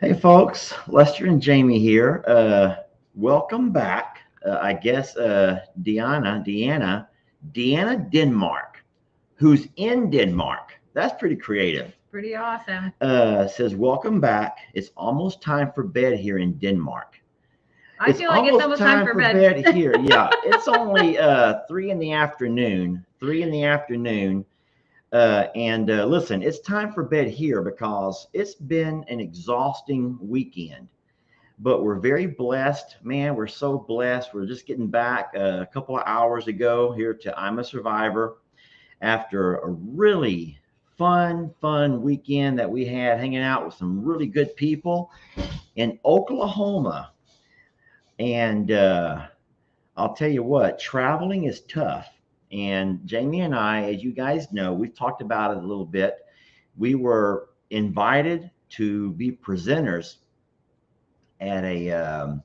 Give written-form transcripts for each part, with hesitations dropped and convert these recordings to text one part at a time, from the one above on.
Hey folks, Lester and Jamie here. Welcome back. I guess Deanna Denmark, who's in Denmark. That's pretty creative. Pretty awesome. Says, welcome back. It's almost time for bed here in Denmark. I It's feel like it's almost almost time time for for bed. bed here. Yeah, it's only 3 in the afternoon. 3 in the afternoon. And listen, it's time for bed here because it's been an exhausting weekend. But we're very blessed, man. We're so blessed. We're just getting back a couple of hours ago here to I'm a Survivor after a really fun weekend that we had hanging out with some really good people in Oklahoma. And I'll tell you what, traveling is tough. And Jamie and I, as you guys know, we've talked about it a little bit. We were invited to be presenters at a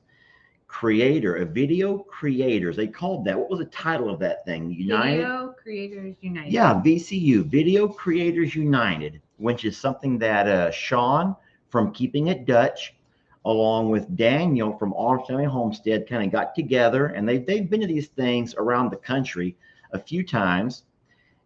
video creators. They called that. What was the title of that thing? United? Video Creators United. Yeah, VCU, Video Creators United, which is something that Sean from Keeping It Dutch, along with Daniel from Arms Family Homestead, kind of got together, and they've been to these things around the country a few times,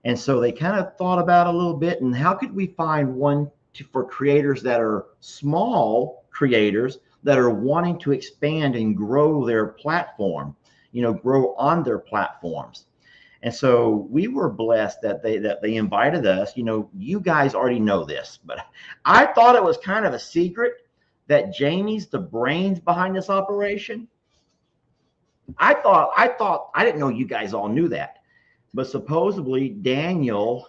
and so they kind of thought about a little bit, and how could we find one for creators that are small creators that are wanting to expand and grow their platform, grow on their platforms. And so we were blessed that they invited us. You guys already know this, but I thought it was kind of a secret that Jamie's the brains behind this operation. I thought I didn't know you guys all knew that. But supposedly Daniel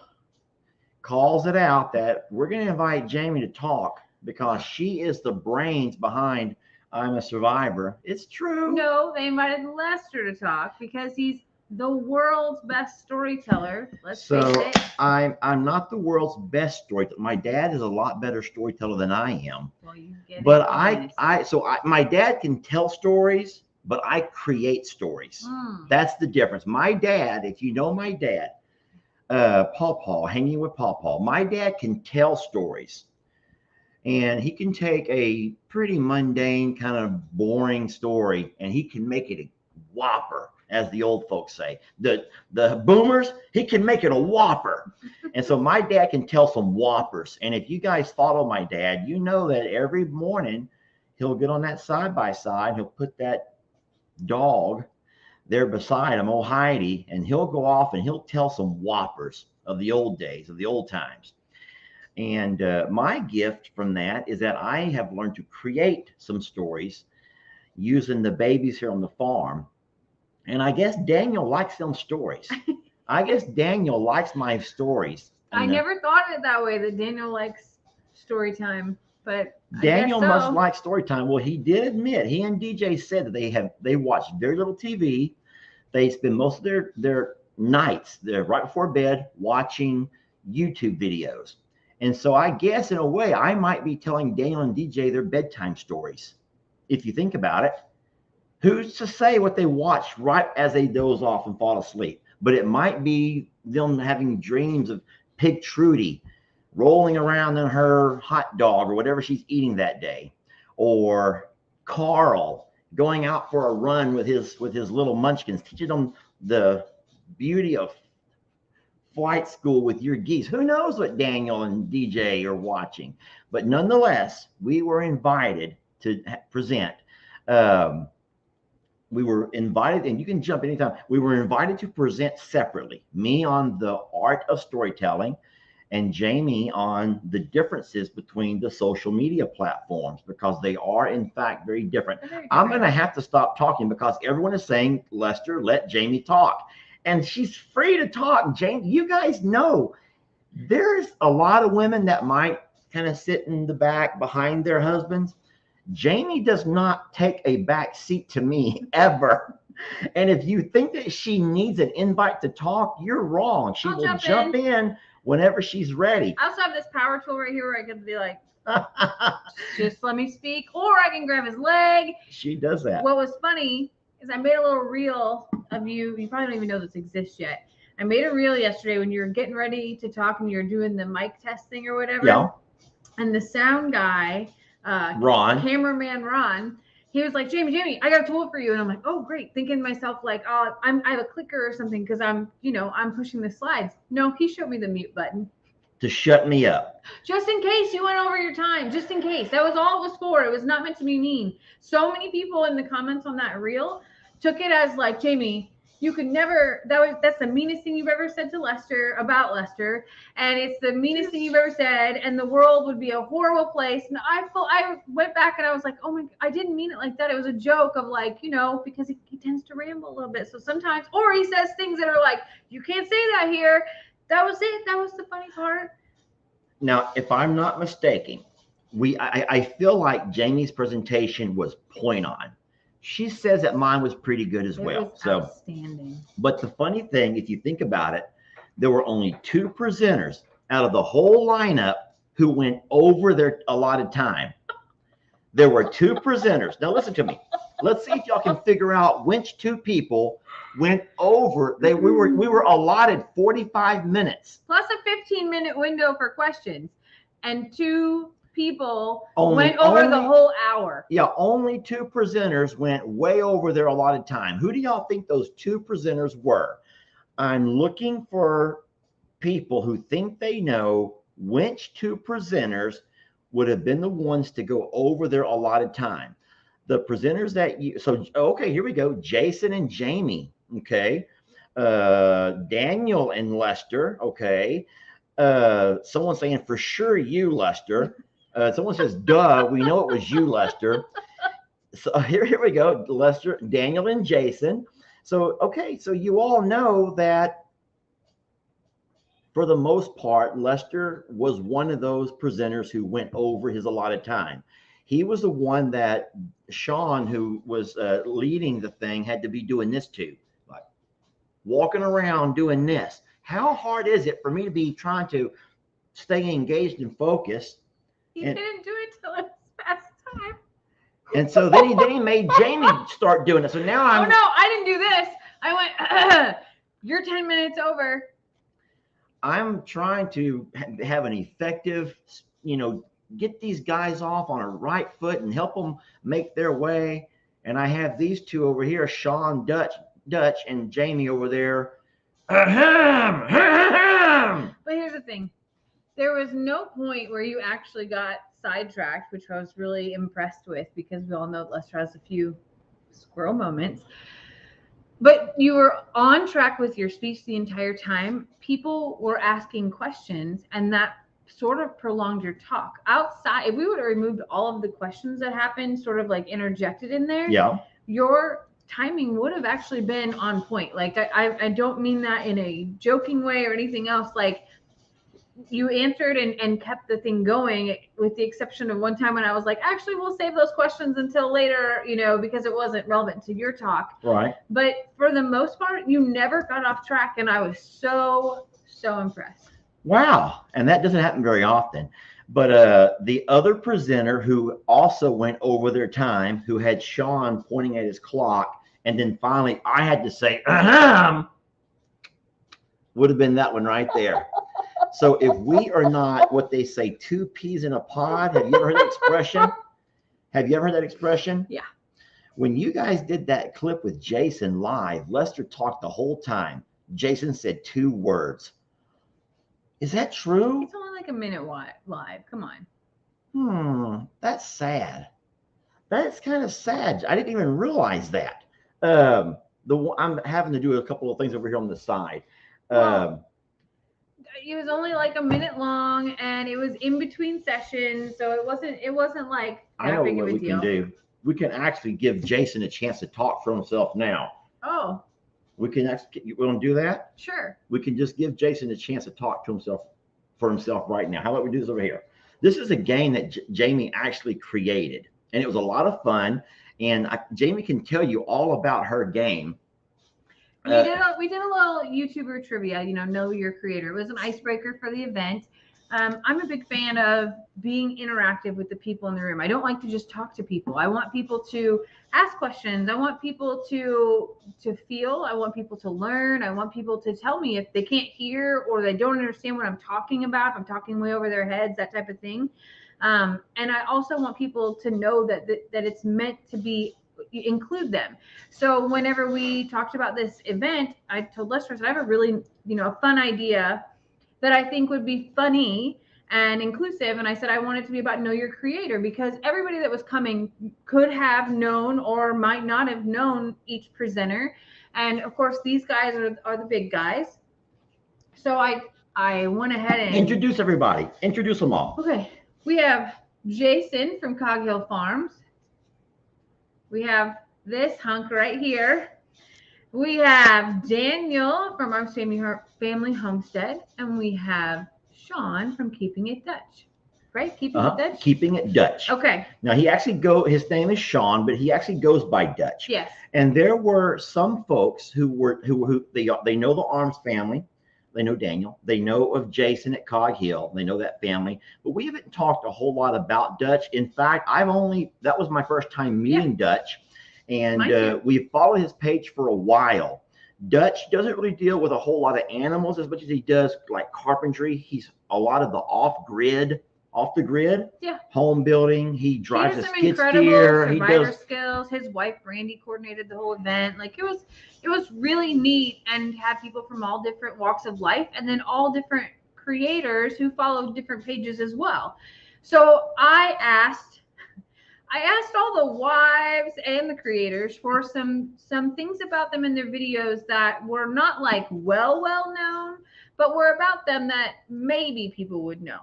calls it out that we're going to invite Jamie to talk because she is the brains behind I'm a Survivor. It's true. No, they invited Lester to talk because he's the world's best storyteller. Let's So face it. I'm not the world's best storyteller. My dad is a lot better storyteller than I am. Well, you get But it. my dad can tell stories, but I create stories. That's the difference. My dad, if you know my dad, Paw, hanging with Paw, my dad can tell stories, and he can take a pretty mundane, kind of boring story, and he can make it a whopper, as the old folks say. The boomers, he can make it a whopper. And so my dad can tell some whoppers. And if you guys follow my dad, you know that every morning he'll get on that side by side, he'll put that dog there beside him, old Heidi, and he'll go off and he'll tell some whoppers of the old days, of the old times. And my gift from that is that I have learned to create some stories using the babies here on the farm. And I guess Daniel likes them stories. I guess Daniel likes my stories. I And, never thought of it that way, that Daniel likes story time, but Daniel I guess must so. like story time. Well, he did admit, he and DJ said that they watch very little TV. They spend most of their nights there right before bed watching YouTube videos. And so I guess in a way I might be telling Daniel and DJ their bedtime stories. If you think about it, who's to say what they watch right as they doze off and fall asleep? But it might be them having dreams of Pig Trudy rolling around in her hot dog or whatever she's eating that day, or Carl going out for a run with his little munchkins, teaching them the beauty of flight school with your geese. Who knows what Daniel and DJ are watching? But nonetheless, we were invited to present. Um, we were invited, and you can jump anytime. We were invited to present separately. Me on the art of storytelling, and Jamie on the differences between the social media platforms, because they are in fact very different. I'm going to have to stop talking because everyone is saying, Lester, let Jamie talk. And she's free to talk. Jamie, you guys know there's a lot of women that might kind of sit in the back behind their husbands. Jamie does not take a back seat to me ever. And if you think that she needs an invite to talk, you're wrong. She I'll will jump in whenever she's ready. I also have this power tool right here where I can be like, just let me speak, or I can grab his leg. She does that. What was funny is I made a little reel of you. You probably don't even know this exists yet. I made a reel yesterday when you were getting ready to talk and you were doing the mic testing or whatever. Yeah. And the sound guy cameraman Ron. He was like, Jamie, I got a tool for you. And I'm like, oh, great. Thinking to myself, like, oh, I have a clicker or something because I'm pushing the slides. No, he showed me the mute button. To shut me up. Just in case you went over your time. Just in case. That was all it was for. It was not meant to be mean. So many people in the comments on that reel took it as like, Jamie, you could never, that's the meanest thing you've ever said to Lester about Lester. And it's the meanest thing you've ever said. And the world would be a horrible place. And I went back and I was like, oh my, I didn't mean it like that. It was a joke of like, because he tends to ramble a little bit. So sometimes, or he says things that are like, you can't say that here. That was it. That was the funny part. Now, if I'm not mistaken, I feel like Jamie's presentation was point on. She says that mine was pretty good as well. So outstanding. But the funny thing, if you think about it, there were only 2 presenters out of the whole lineup who went over their allotted time. There were 2 presenters. Now listen to me. Let's see if y'all can figure out which 2 people went over. We were allotted 45 minutes. Plus a 15-minute window for questions. And 2 people went over the whole hour. Yeah, only 2 presenters went way over their allotted time. Who do y'all think those 2 presenters were? I'm looking for people who think they know which 2 presenters would have been the ones to go over their allotted time. The presenters okay, here we go. Jason and Jami, okay. Daniel and Lester, okay. Someone saying for sure you, Lester. Someone says, duh, we know it was you, Lester. So here we go, Lester, Daniel and Jason. So, okay, so you all know that for the most part, Lester was one of those presenters who went over his allotted time. He was the one that Sean, who was leading the thing, had to be doing this too, like walking around doing this. How hard is it for me to be trying to stay engaged and focused? He didn't do it till it was past time. And so then he made Jami start doing it. So now I'm. Oh no, I didn't do this. I went. You're 10 minutes over. I'm trying to have an effective, get these guys off on a right foot and help them make their way. And I have these 2 over here, Sean, Dutch, and Jami over there. But here's the thing. There was no point where you actually got sidetracked, which I was really impressed with because we all know Lester has a few squirrel moments. But you were on track with your speech the entire time. People were asking questions, and that sort of prolonged your talk. Outside, if we would have removed all of the questions that happened, sort of like interjected in there, yeah, your timing would have actually been on point. Like I don't mean that in a joking way or anything else. Like you answered and kept the thing going, with the exception of one time when I was like, actually, we'll save those questions until later, because it wasn't relevant to your talk. Right. But for the most part, you never got off track, and I was so impressed. Wow. And that doesn't happen very often. But the other presenter who also went over their time, who had Sean pointing at his clock, and then finally I had to say, would have been that one right there. So if we are not what they say, 2 peas in a pod, have you ever heard that expression? Have you ever heard that expression? Yeah. When you guys did that clip with Jason live, Lester talked the whole time. Jason said 2 words. Is that true? It's only like a minute live. Come on. That's sad. That's kind of sad. I didn't even realize that. I'm having to do a couple of things over here on the side. It was only like a minute long, and it was in between sessions, so it wasn't like that big of a deal. Can do. We can actually give Jason a chance to talk for himself now. Oh. We can actually. You want to do that? Sure. We can just give Jason a chance to talk to himself for himself right now. How about we do this over here? This is a game that Jami actually created, and it was a lot of fun. And Jami can tell you all about her game. We did a little YouTuber trivia, know your creator. It was an icebreaker for the event. I'm a big fan of being interactive with the people in the room. I don't like to just talk to people. I want people to ask questions. I want people to feel. I want people to learn. I want people to tell me if they can't hear or they don't understand what I'm talking about, if I'm talking way over their heads, that type of thing. And I also want people to know that it's meant to be include them. So whenever we talked about this event, I told listeners I have a really fun idea that I think would be funny and inclusive. And I said I want it to be about know your creator, because everybody that was coming could have known or might not have known each presenter. And of course, these guys are the big guys. So I went ahead and introduce everybody. Introduce them all. Okay, we have Jason from Cog Hill Farms. We have this hunk right here. We have Daniel from Arms Family Homestead, and we have Sean from Keeping It Dutch. Right? Keeping It Dutch? Keeping It Dutch. Okay. Now his name is Sean, but he actually goes by Dutch. Yes. And there were some folks who they know the Arms family. They know Daniel. They know of Jason at Cog Hill. They know that family. But we haven't talked a whole lot about Dutch. In fact, that was my first time meeting Dutch. And we've followed his page for a while. Dutch doesn't really deal with a whole lot of animals as much as he does like carpentry. He's a lot of the off the grid home building. He drives a skid steer. He does skills. His wife Brandy coordinated the whole event. Like it was really neat, and had people from all different walks of life, and then all different creators who followed different pages as well. So I asked all the wives and the creators for some things about them in their videos that were not like well known, but were about them that maybe people would know.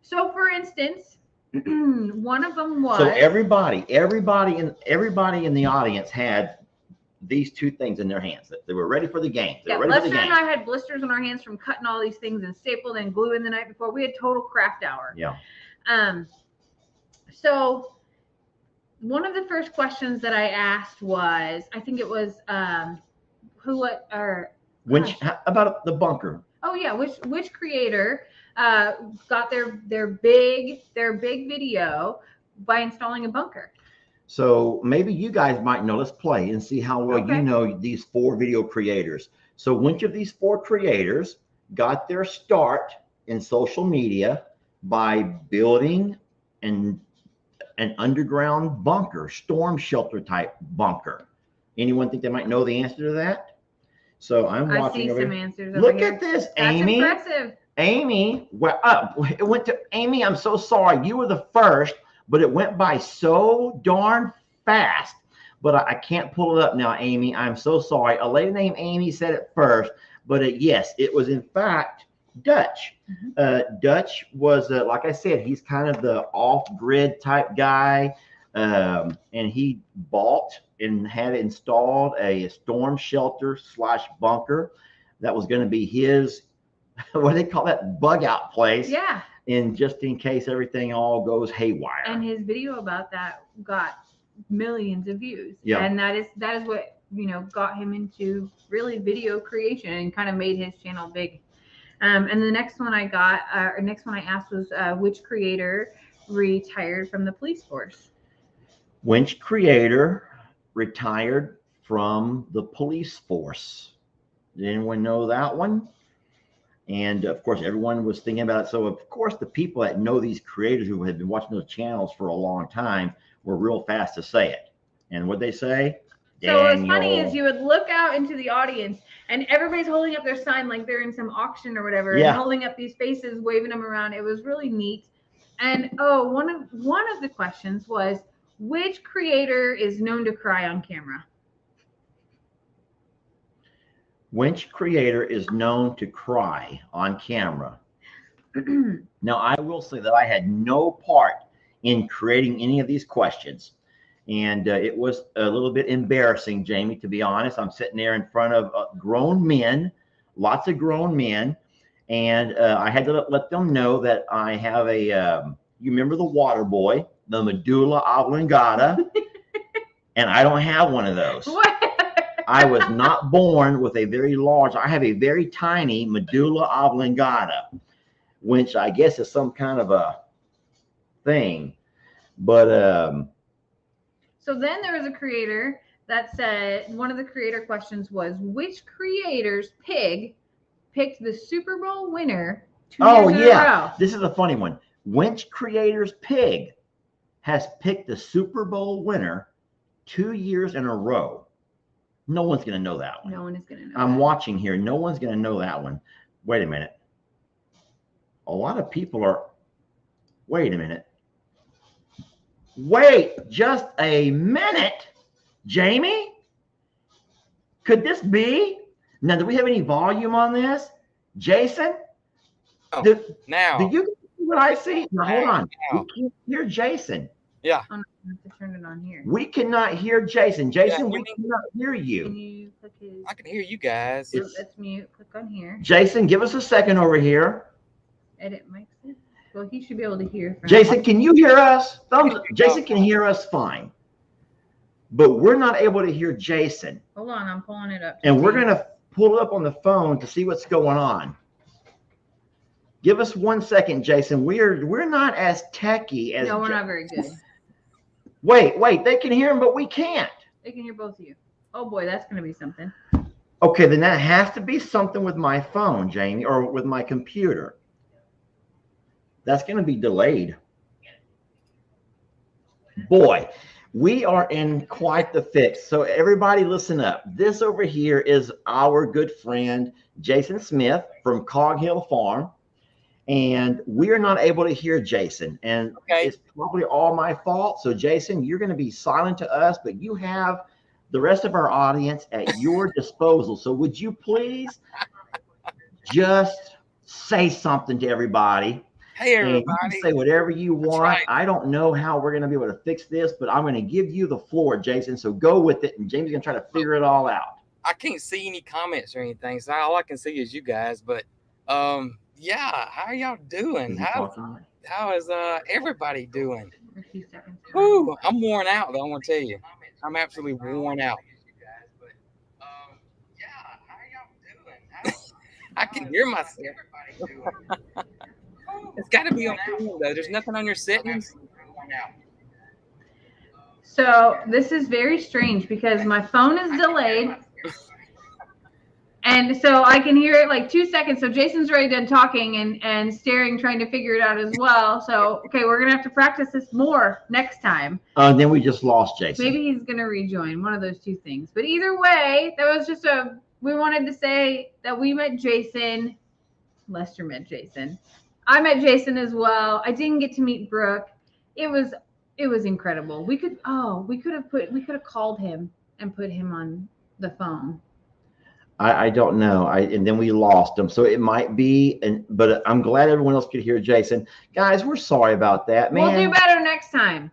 So for instance, one of them was, so everybody in the audience had these two things in their hands. They were ready for the game. Lester and I had blisters on our hands from cutting all these things and stapled and gluing the night before. We had total craft hour. Yeah. So one of the first questions that I asked was, I think it was about the bunker. Oh yeah, which creator got their big video by installing a bunker? So maybe you guys might know. Let's play and see how well you know these 4 video creators. So which of these 4 creators got their start in social media by building an underground bunker, storm shelter type bunker? Anyone think they might know the answer to that? So I'm watching. I see some answers. Look at this, Amy. That's impressive. Amy, it went to Amy. I'm so sorry. You were the first, but it went by so darn fast. But I can't pull it up now, Amy. I'm so sorry. A lady named Amy said it first, but yes, it was in fact Dutch. Dutch was, like I said, he's kind of the off-grid type guy, and he bought and had installed a storm shelter / bunker that was going to be his, what do they call that, bug out place? Yeah. And just in case everything all goes haywire. And his video about that got millions of views. Yeah. And that is what got him into really video creation and kind of made his channel big. And the next one I asked was which creator retired from the police force? Which creator retired from the police force? Did anyone know that one? And of course, everyone was thinking about it. So of course, the people that know these creators who have been watching those channels for a long time were real fast to say it. And what'd they say? So what's funny is you would look out into the audience and everybody's holding up their sign like they're in some auction or whatever, and holding up these faces, waving them around. It was really neat. And one of the questions was, which creator is known to cry on camera? Which creator is known to cry on camera? Now, I will say that I had no part in creating any of these questions. And it was a little bit embarrassing, Jamie, to be honest. I'm sitting there in front of grown men, lots of grown men. And I had to let them know that I have you remember the water boy, the medulla oblongata? And I don't have one of those. What? I was not born with I have a very tiny medulla oblongata, which I guess is some kind of a thing. But so then there was a creator that said, one of the creator questions was, which creator's pig picked the Super Bowl winner 2 years in a row? This is a funny one. Winch Creators Pig has picked the Super Bowl winner 2 years in a row. No one's going to know that one. No one is going to know. I'm watching here. No one's going to know that one. Wait a minute. A lot of people are. Wait a minute. Wait just a minute. Jamie? Could this be? Now, do we have any volume on this? Jason? Oh, Do now. you see what I see? Now, hold on. Now. We can't hear Jason. Yeah. I'm going to have to turn it on here. We cannot hear Jason. Jason, Yeah, we cannot hear Can you. you click his? I can hear you guys. So let's mute. Click on here. Jason, give us a second over here. Edit mic. Well, he should be able to hear. From Jason, can you hear us? Jason can hear us fine. But we're not able to hear Jason. Hold on, I'm pulling it up. And we're going to pull it up on the phone to see what's going on. Give us 1 second, Jason. We're not as techy as. No, we're not very good. Wait. They can hear him, but we can't. They can hear both of you. Oh boy, that's going to be something. Okay, then that has to be something with my phone, Jamie, or with my computer. That's going to be delayed. Boy, we are in quite the fix. So everybody listen up. This over here is our good friend, Jason Smith from Cog Hill Farm. And we're not able to hear Jason. And it's probably all my fault. So Jason, you're going to be silent to us, but you have the rest of our audience at your disposal. So would you please just say something to everybody? Hey, everybody. You can say whatever you want. Right. I don't know how we're going to be able to fix this, but I'm going to give you the floor, Jason. So go with it. And Jamie's going to try to figure it all out. I can't see any comments or anything, so all I can see is you guys. But yeah, how are y'all doing? How is everybody doing? Whew, I'm worn out though. I want to tell you, I'm absolutely worn out. I can hear myself. It's got to be on though. There's nothing on your settings. So this is very strange because my phone is delayed. And so I can hear it like 2 seconds. So Jason's already done talking and staring, trying to figure it out as well. So, okay, we're going to have to practice this more next time. Then we just lost Jason. Maybe he's going to rejoin, one of those two things. But either way, that was just we wanted to say that we met Jason. Lester met Jason. I met Jason as well. I didn't get to meet Brooke. It was incredible. We could have called him and put him on the phone. I don't know. And then we lost him. So it might be, but I'm glad everyone else could hear Jason. Guys, we're sorry about that, man. We'll do better next time.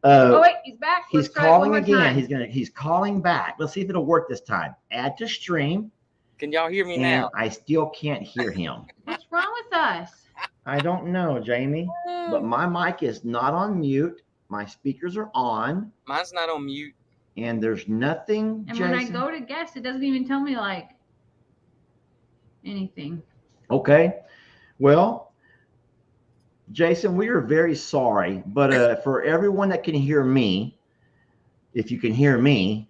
Oh wait, he's back. He's calling again. He's calling back. Let's see if it'll work this time. Add to stream. Can y'all hear me now? I still can't hear him. What's wrong with us? I don't know, Jamie. But my mic is not on mute. My speakers are on. Mine's not on mute. And there's nothing. And Jason. when I go to guest, it doesn't even tell me like anything. Okay. Well, Jason, we are very sorry, but for everyone that can hear me, if you can hear me,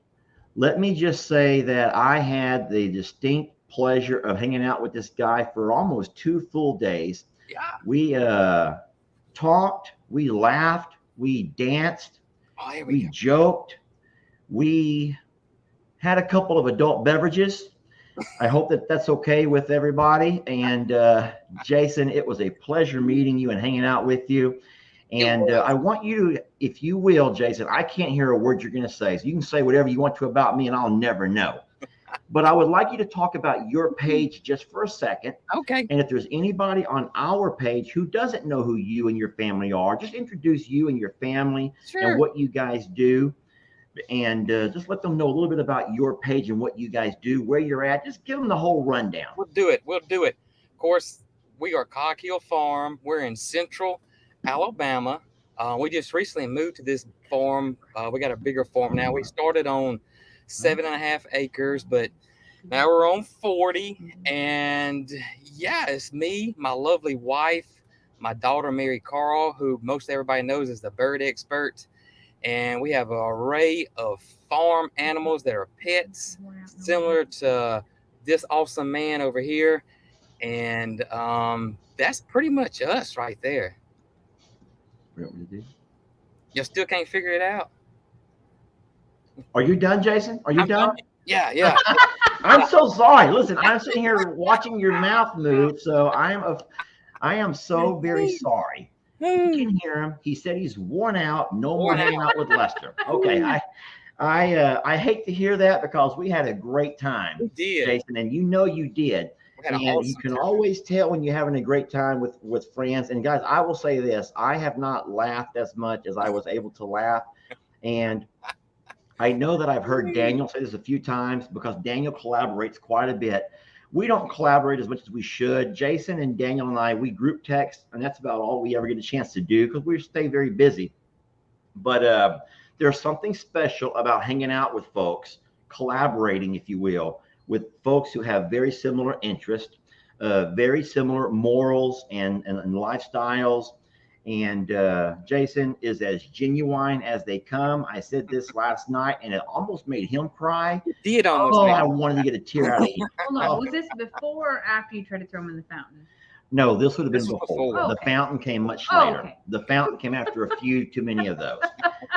let me just say that I had the distinct pleasure of hanging out with this guy for almost 2 full days. Yeah. We talked, we laughed, we danced, we joked. We had a couple of adult beverages. I hope that that's okay with everybody. And Jason, it was a pleasure meeting you and hanging out with you. And I want you to, if you will, Jason, I can't hear a word you're going to say. So you can say whatever you want to about me and I'll never know. But I would like you to talk about your page just for a second. Okay. And if there's anybody on our page who doesn't know who you and your family are, just introduce you and your family and what you guys do. And just let them know a little bit about your page and what you guys do, where you're at. Just give them the whole rundown. We'll do it. Of course, we are Cog Hill Farm. We're in Central Alabama. We just recently moved to this farm. We got a bigger farm now. We started on 7.5 acres, but now we're on 40. And yeah, it's me, my lovely wife, my daughter, Mary Carl, who most everybody knows is the bird expert. And we have an array of farm animals that are pets, similar to this awesome man over here. And that's pretty much us right there. What to do? You still can't figure it out. Are you done, Jason? Are you done? Yeah. I'm so sorry. Listen, I'm sitting here watching your mouth move, so I am so very sorry. You can hear him. He said he's worn out. No more hanging out with Lester. Okay, I hate to hear that because we had a great time, We did. Jason, and you know you did. We had an And you awesome can time. always tell when you're having a great time with friends. And guys, I will say this: I have not laughed as much as I was able to laugh, and I know that I've heard Daniel say this a few times because Daniel collaborates quite a bit. We don't collaborate as much as we should. Jason and Daniel and I, we group text, and that's about all we ever get a chance to do because we stay very busy. But there's something special about hanging out with folks, collaborating, if you will, with folks who have very similar interests, very similar morals and lifestyles. And Jason is as genuine as they come. I said this last night, and it almost made him cry. It did almost. Oh, make I me wanted to get a tear out of him. Hold on. Was this before or after you tried to throw him in the fountain? No, this would have been This was before. before. The Okay. fountain came much Oh, later. okay. The fountain came after a few too many of those.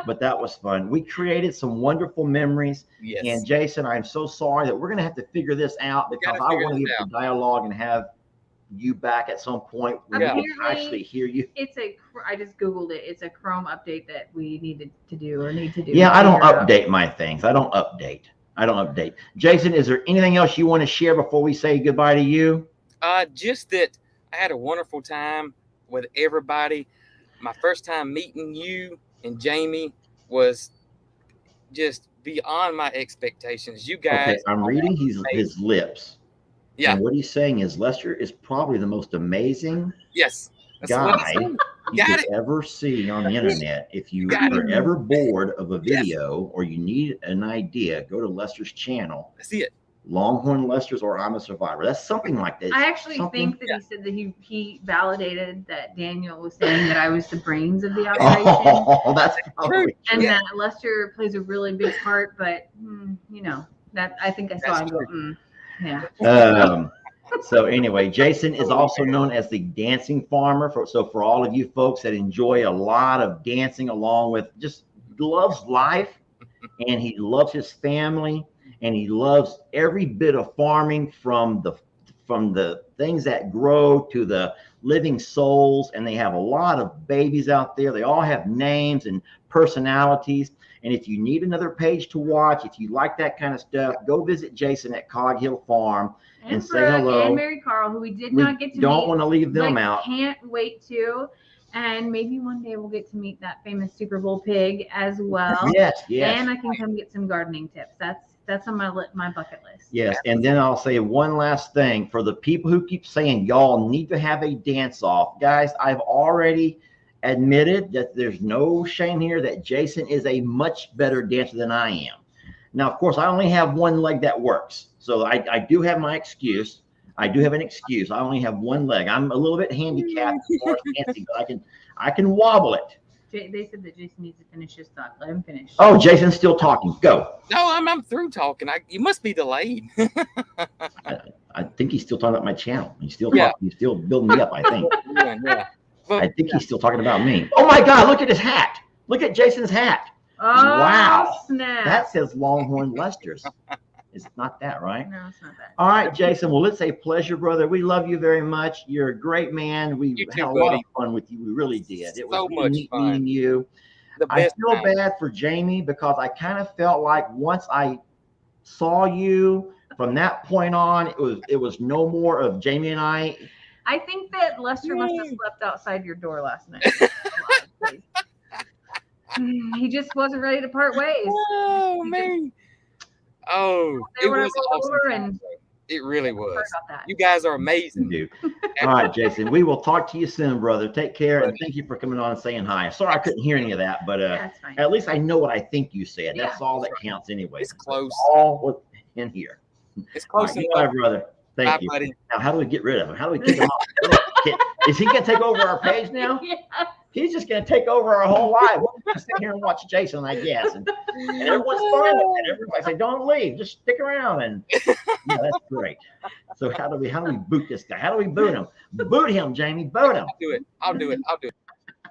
But that was fun. We created some wonderful memories. Yes. And Jason, I'm so sorry that we're going to have to figure this out We because gotta I figure want to this get the dialogue and have you back at some point where Yeah. we can actually hear you. I just Googled it. It's a Chrome update that we need to do. Yeah, I don't Figure it out. update my things. I don't update. Jason, is there anything else you want to share before we say goodbye to you? Just that I had a wonderful time with everybody. My first time meeting you and Jami was just beyond my expectations. You guys. Okay, I'm reading his lips. Yeah. And what he's saying is Lester is probably the most amazing Yes. That's what guy I said. you Got could it. ever see on the internet. If you Got are it. ever bored of a Yes. video or you need an idea, go to Lester's channel, I see it. Longhorn Lester's or I'm a Survivor. That's something like that. I actually think that he said that he validated that Daniel was saying that I was the brains of the operation. Oh, that's probably And true. that Lester plays a really big part, but that I think I saw That's him go, true. yeah. So anyway, Jason is also known as the dancing farmer. So for all of you folks that enjoy a lot of dancing along with just loves life and he loves his family and he loves every bit of farming from the things that grow to the living souls. And they have a lot of babies out there. They all have names and personalities. And if you need another page to watch, if you like that kind of stuff, go visit Jason at Cog Hill Farm and say Brooke hello. and Mary Carl, who we did We not get to don't meet. want to leave them but out. Can't wait to. And maybe one day we'll get to meet that famous Super Bowl pig as well. Yes. And I can come get some gardening tips. That's on my bucket list. Yes. And then I'll say one last thing for the people who keep saying y'all need to have a dance off. Guys, I've already admitted that there's no shame here that Jason is a much better dancer than I am. Now, of course, I only have one leg that works. So I do have my excuse. I do have an excuse. I only have one leg. I'm a little bit handicapped as far as dancing, but I can wobble it. They said that Jason needs to finish his thought. Let him finish. Oh, Jason's still talking. Go. No, I'm through talking. You must be delayed. I think he's still talking about my channel. He's still Yeah. talking. He's still building me up, I think. Yeah. I think he's still talking about me. Oh my God, look at his hat. Look at Jason's hat. Oh, Wow. snap. That says Longhorn Lester's. It's not that, right? No, it's not that. All right, Jason. Well, it's a pleasure, brother. We love you very much. You're a great man. We You had too, a lot of buddy. fun with you. We really did. It was So really much neat fun. meeting you. The I best feel time. bad for Jami because I kind of felt like once I saw you from that point on, it was no more of Jami and I. I think that Lester must have slept outside your door last night. He just wasn't ready to part ways. Oh man. Oh, They it were was all awesome. over time, and- though. It really Sorry was. about that. You guys are You amazing. do. All right, Jason. We will talk to you soon, brother. Take care, and thank you for coming on and saying hi. Sorry I couldn't hear any of that, but That's fine. at least I know what I think you said. That's Yeah. all that counts anyway. It's close. All what's in here. It's All close right, enough. goodbye, brother. Thank Bye, you. buddy. Now, how do we get rid of him? How do we kick him off? Is he going to take over our page now? Yeah. He's just going to take over our whole life. We're going to sit here and watch Jason, I guess. And everyone's fine with it. Everybody's like, don't leave. Just stick around. And yeah, that's great. So how do we boot this guy? How do we boot him? Boot him, Jami. Boot him. I'll do it. I'll do it.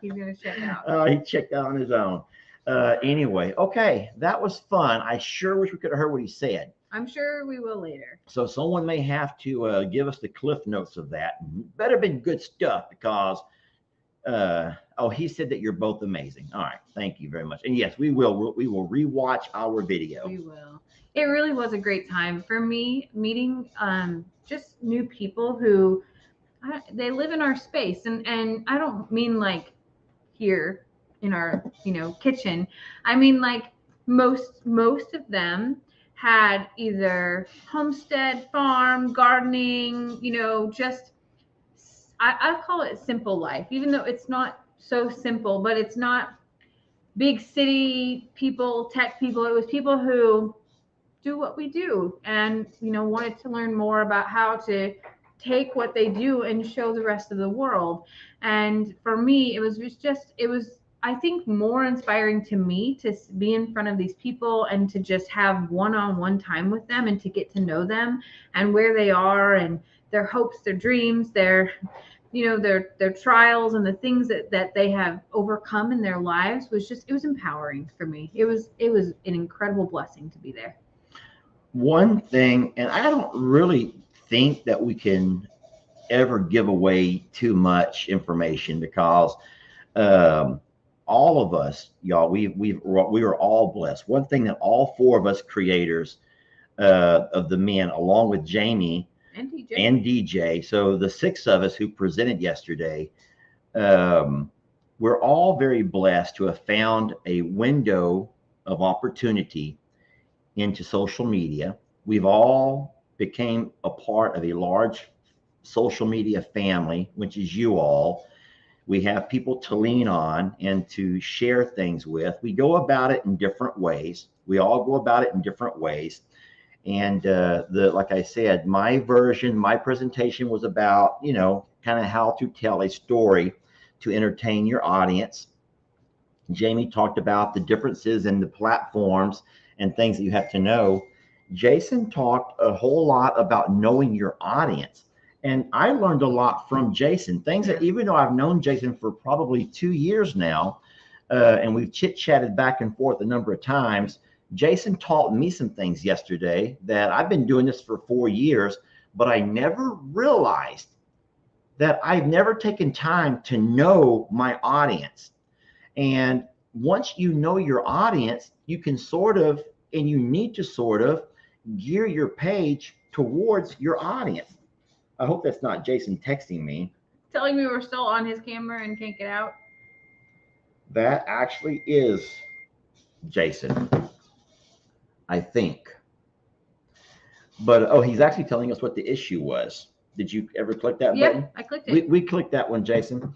He's gonna check out. Oh, he checked out on his own. Anyway, okay, that was fun. I sure wish we could have heard what he said. I'm sure we will later. So someone may have to give us the cliff notes of that. Better been good stuff because oh, he said that you're both amazing. All right, thank you very much. And yes, we will rewatch our video. We will. It really was a great time for me meeting just new people who they live in our space, and I don't mean like here in our kitchen. I mean like most of them had either homestead, farm, gardening, just I call it simple life, even though it's not so simple, but it's not big city people, tech people. It was people who do what we do and, wanted to learn more about how to take what they do and show the rest of the world. And for me, it was I think more inspiring to me to be in front of these people and to just have one-on-one time with them and to get to know them and where they are and their hopes, their dreams, their trials and the things that they have overcome in their lives it was empowering for me. It was an incredible blessing to be there. One thing, and I don't really think that we can ever give away too much information because all of us, y'all, we are all blessed. One thing that all four of us creators of the men, along with Jami and DJ, so the six of us who presented yesterday, we're all very blessed to have found a window of opportunity into social media. We've all became a part of a large social media family, which is you all. We have people to lean on and to share things with. We go about it in different ways. We all go about it in different ways. And like I said, my presentation was about, kind of how to tell a story to entertain your audience. Jami talked about the differences in the platforms and things that you have to know. Jason talked a whole lot about knowing your audience. And I learned a lot from Jason, things that even though I've known Jason for probably 2 years now, and we've chit-chatted back and forth a number of times, Jason taught me some things yesterday that I've been doing this for 4 years, but I never realized that I've never taken time to know my audience. And once you know your audience, you can you need to gear your page towards your audience. I hope that's not Jason texting me. Telling me we're still on his camera and can't get out. That actually is Jason, I think. But, he's actually telling us what the issue was. Did you ever click that button? Yeah, I clicked it. We clicked that one, Jason.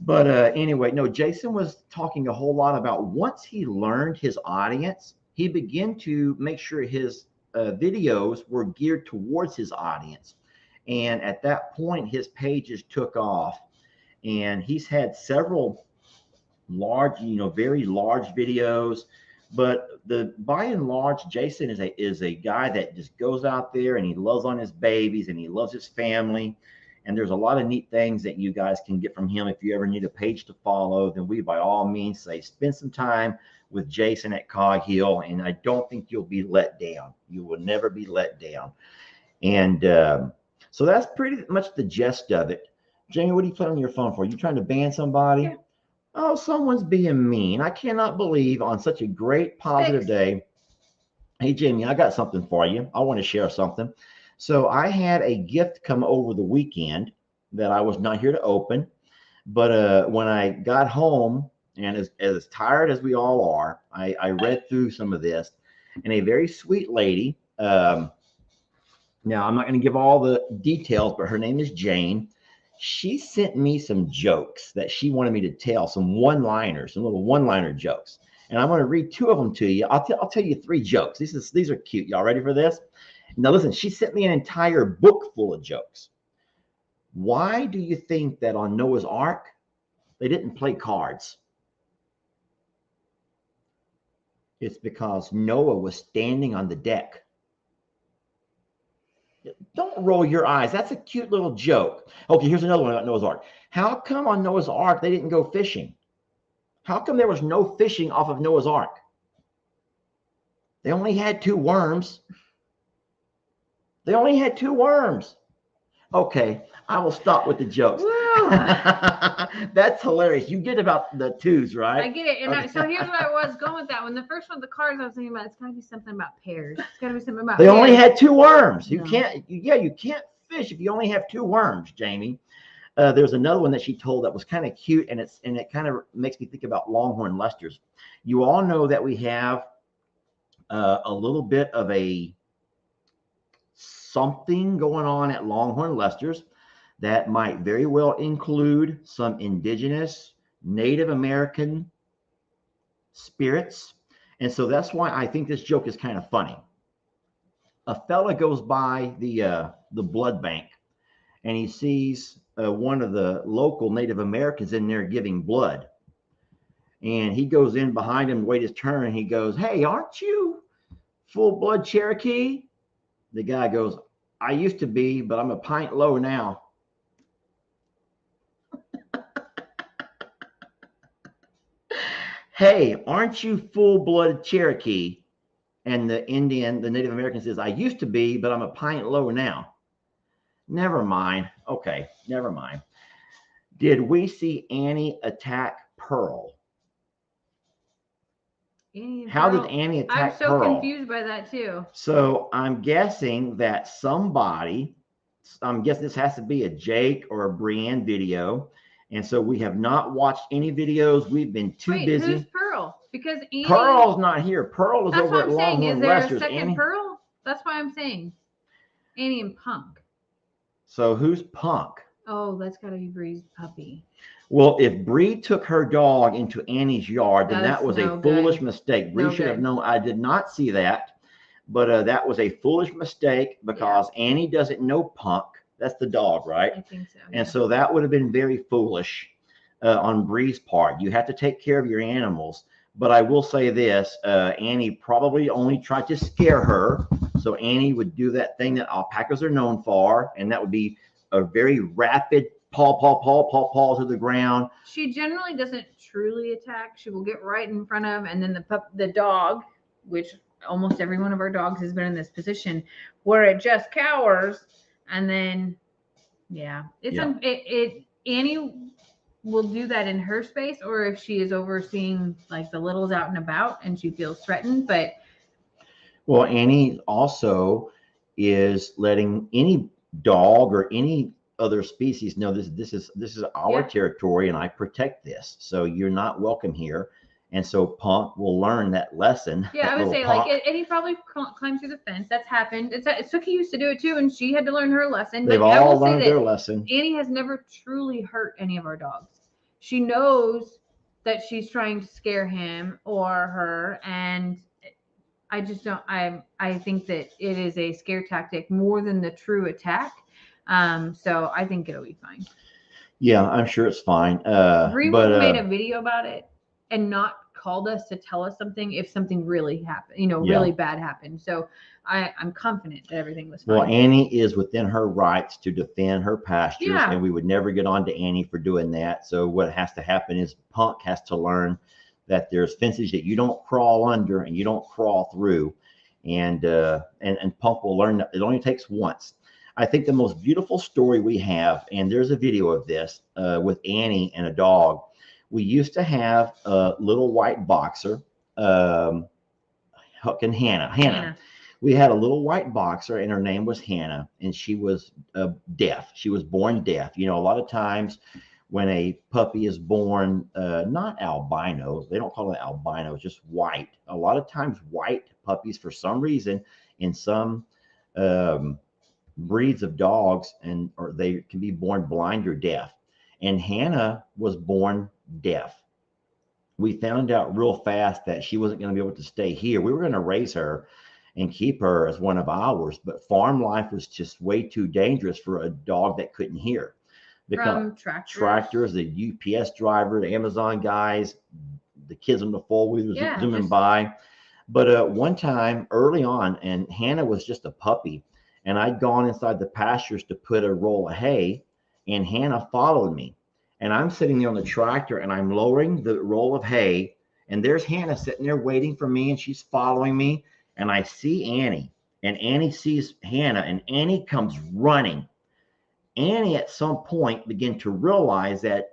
But anyway, no, Jason was talking a whole lot about once he learned his audience, he began to make sure his videos were geared towards his audience. And at that point, his pages took off. And he's had several large, very large videos. But by and large, Jason is a guy that just goes out there and he loves on his babies and he loves his family. And there's a lot of neat things that you guys can get from him. If you ever need a page to follow, then we by all means say spend some time with Jason at Cog Hill, and I don't think you'll be let down. You will never be let down. And so that's pretty much the gist of it. Jami, what are you playing on your phone for? You trying to ban somebody? Yeah. Oh, someone's being mean. I cannot believe on such a great positive day. Hey, Jami, I got something for you. I want to share something. So I had a gift come over the weekend that I was not here to open. But when I got home, and as tired as we all are, I read through some of this, and a very sweet lady, now I'm not going to give all the details, but her name is Jane. She sent me some jokes that she wanted me to tell, some one-liners, some little one-liner jokes. And I'm going to read 2 of them to you. I'll tell you 3 jokes. These are cute. Y'all ready for this? Now listen, she sent me an entire book full of jokes. Why do you think that on Noah's Ark, they didn't play cards? It's because Noah was standing on the deck. Don't roll your eyes. That's a cute little joke. Okay, here's another one about Noah's Ark. How come on Noah's Ark they didn't go fishing? How come there was no fishing off of Noah's Ark? They only had 2 worms. They only had 2 worms. Okay, I will stop with the jokes. That's hilarious. You get about the 2s, right? I get it. And Okay. so here's where I was going with that. When the first one, the cars, I was thinking about, it's got to be something about pears. It's got to be something about They pears. only had 2 worms. You No. can't, you can't fish if you only have 2 worms, Jamie. There's another one that she told that was kind of cute, and it kind of makes me think about longhorn Leicesters. You all know that we have a little bit of a something going on at longhorn Leicesters that might very well include some indigenous Native American spirits. And so that's why I think this joke is kind of funny. A fella goes by the blood bank, and he sees one of the local Native Americans in there giving blood. And he goes in behind him to wait his turn, and he goes, "Hey, aren't you full-blood Cherokee?" The guy goes, "I used to be, but I'm a pint low now." "Hey, aren't you full-blood Cherokee?" And the Native American says, "I used to be, but I'm a pint low now." Never mind. Okay, never mind. Did we see Annie attack Pearl? How did Annie attack I'm so Pearl? confused by that too. So I'm guessing that I'm guessing this has to be a Jake or a Brienne video. And so we have not watched any videos. We've been too busy. Who's Pearl? Because Annie, Pearl's not here. Pearl is that's over what at I'm saying. Longhorn Is there Leicesters. a second Annie. Pearl? That's why I'm saying Annie and Punk. So who's Punk? Oh, that's got to be Bree's puppy. Well, if Bree took her dog into Annie's yard, then that was a foolish mistake. Bree should have known. I did not see that, but that was a foolish mistake because Annie doesn't know Punk. That's the dog, right? I think so. And so that would have been very foolish on Bree's part. You have to take care of your animals. But I will say this, Annie probably only tried to scare her. So Annie would do that thing that alpacas are known for, and that would be a very rapid paw to the ground. She generally doesn't truly attack. She will get right in front of, and then the dog, which almost every one of our dogs has been in this position, where it just cowers, and then Annie will do that in her space, or if she is overseeing like the littles out and about and she feels threatened. But well, Annie also is letting any dog or any other species know this is our territory, and I protect this, so you're not welcome here. And so Punk will learn that lesson. Yeah, I would say Punk, and he probably climbed through the fence. That's happened. Suki used to do it too, and she had to learn her lesson. They've all learned their lesson. Annie has never truly hurt any of our dogs. She knows that she's trying to scare him or her, and I just don't. I think that it is a scare tactic more than the true attack. So I think it'll be fine. Yeah, I'm sure it's fine. Bree made a video about it and not called us to tell us something if something really happened, really bad happened. So I'm confident that everything was fine. Well, Annie is within her rights to defend her pastures, and we would never get on to Annie for doing that. So what has to happen is Punk has to learn that there's fences that you don't crawl under and you don't crawl through, and Punk will learn that it only takes once. I think the most beautiful story we have, and there's a video of this with Annie and a dog. We used to have a little white boxer, Hannah. We had a little white boxer, and her name was Hannah, and she was deaf. She was born deaf. A lot of times when a puppy is born, not albino, they don't call it albino, it's just white. A lot of times white puppies, for some reason, in some breeds of dogs, or they can be born blind or deaf. And Hannah was born deaf. We found out real fast that she wasn't going to be able to stay here. We were going to raise her and keep her as one of ours, but farm life was just way too dangerous for a dog that couldn't hear. From tractors, the UPS driver, the Amazon guys, the kids on the four-wheelers zooming by. But one time early on, and Hannah was just a puppy, and I'd gone inside the pastures to put a roll of hay, and Hannah followed me. And I'm sitting there on the tractor, and I'm lowering the roll of hay, and there's Hannah sitting there waiting for me, and she's following me. And I see Annie, and Annie sees Hannah, and Annie comes running. Annie at some point began to realize that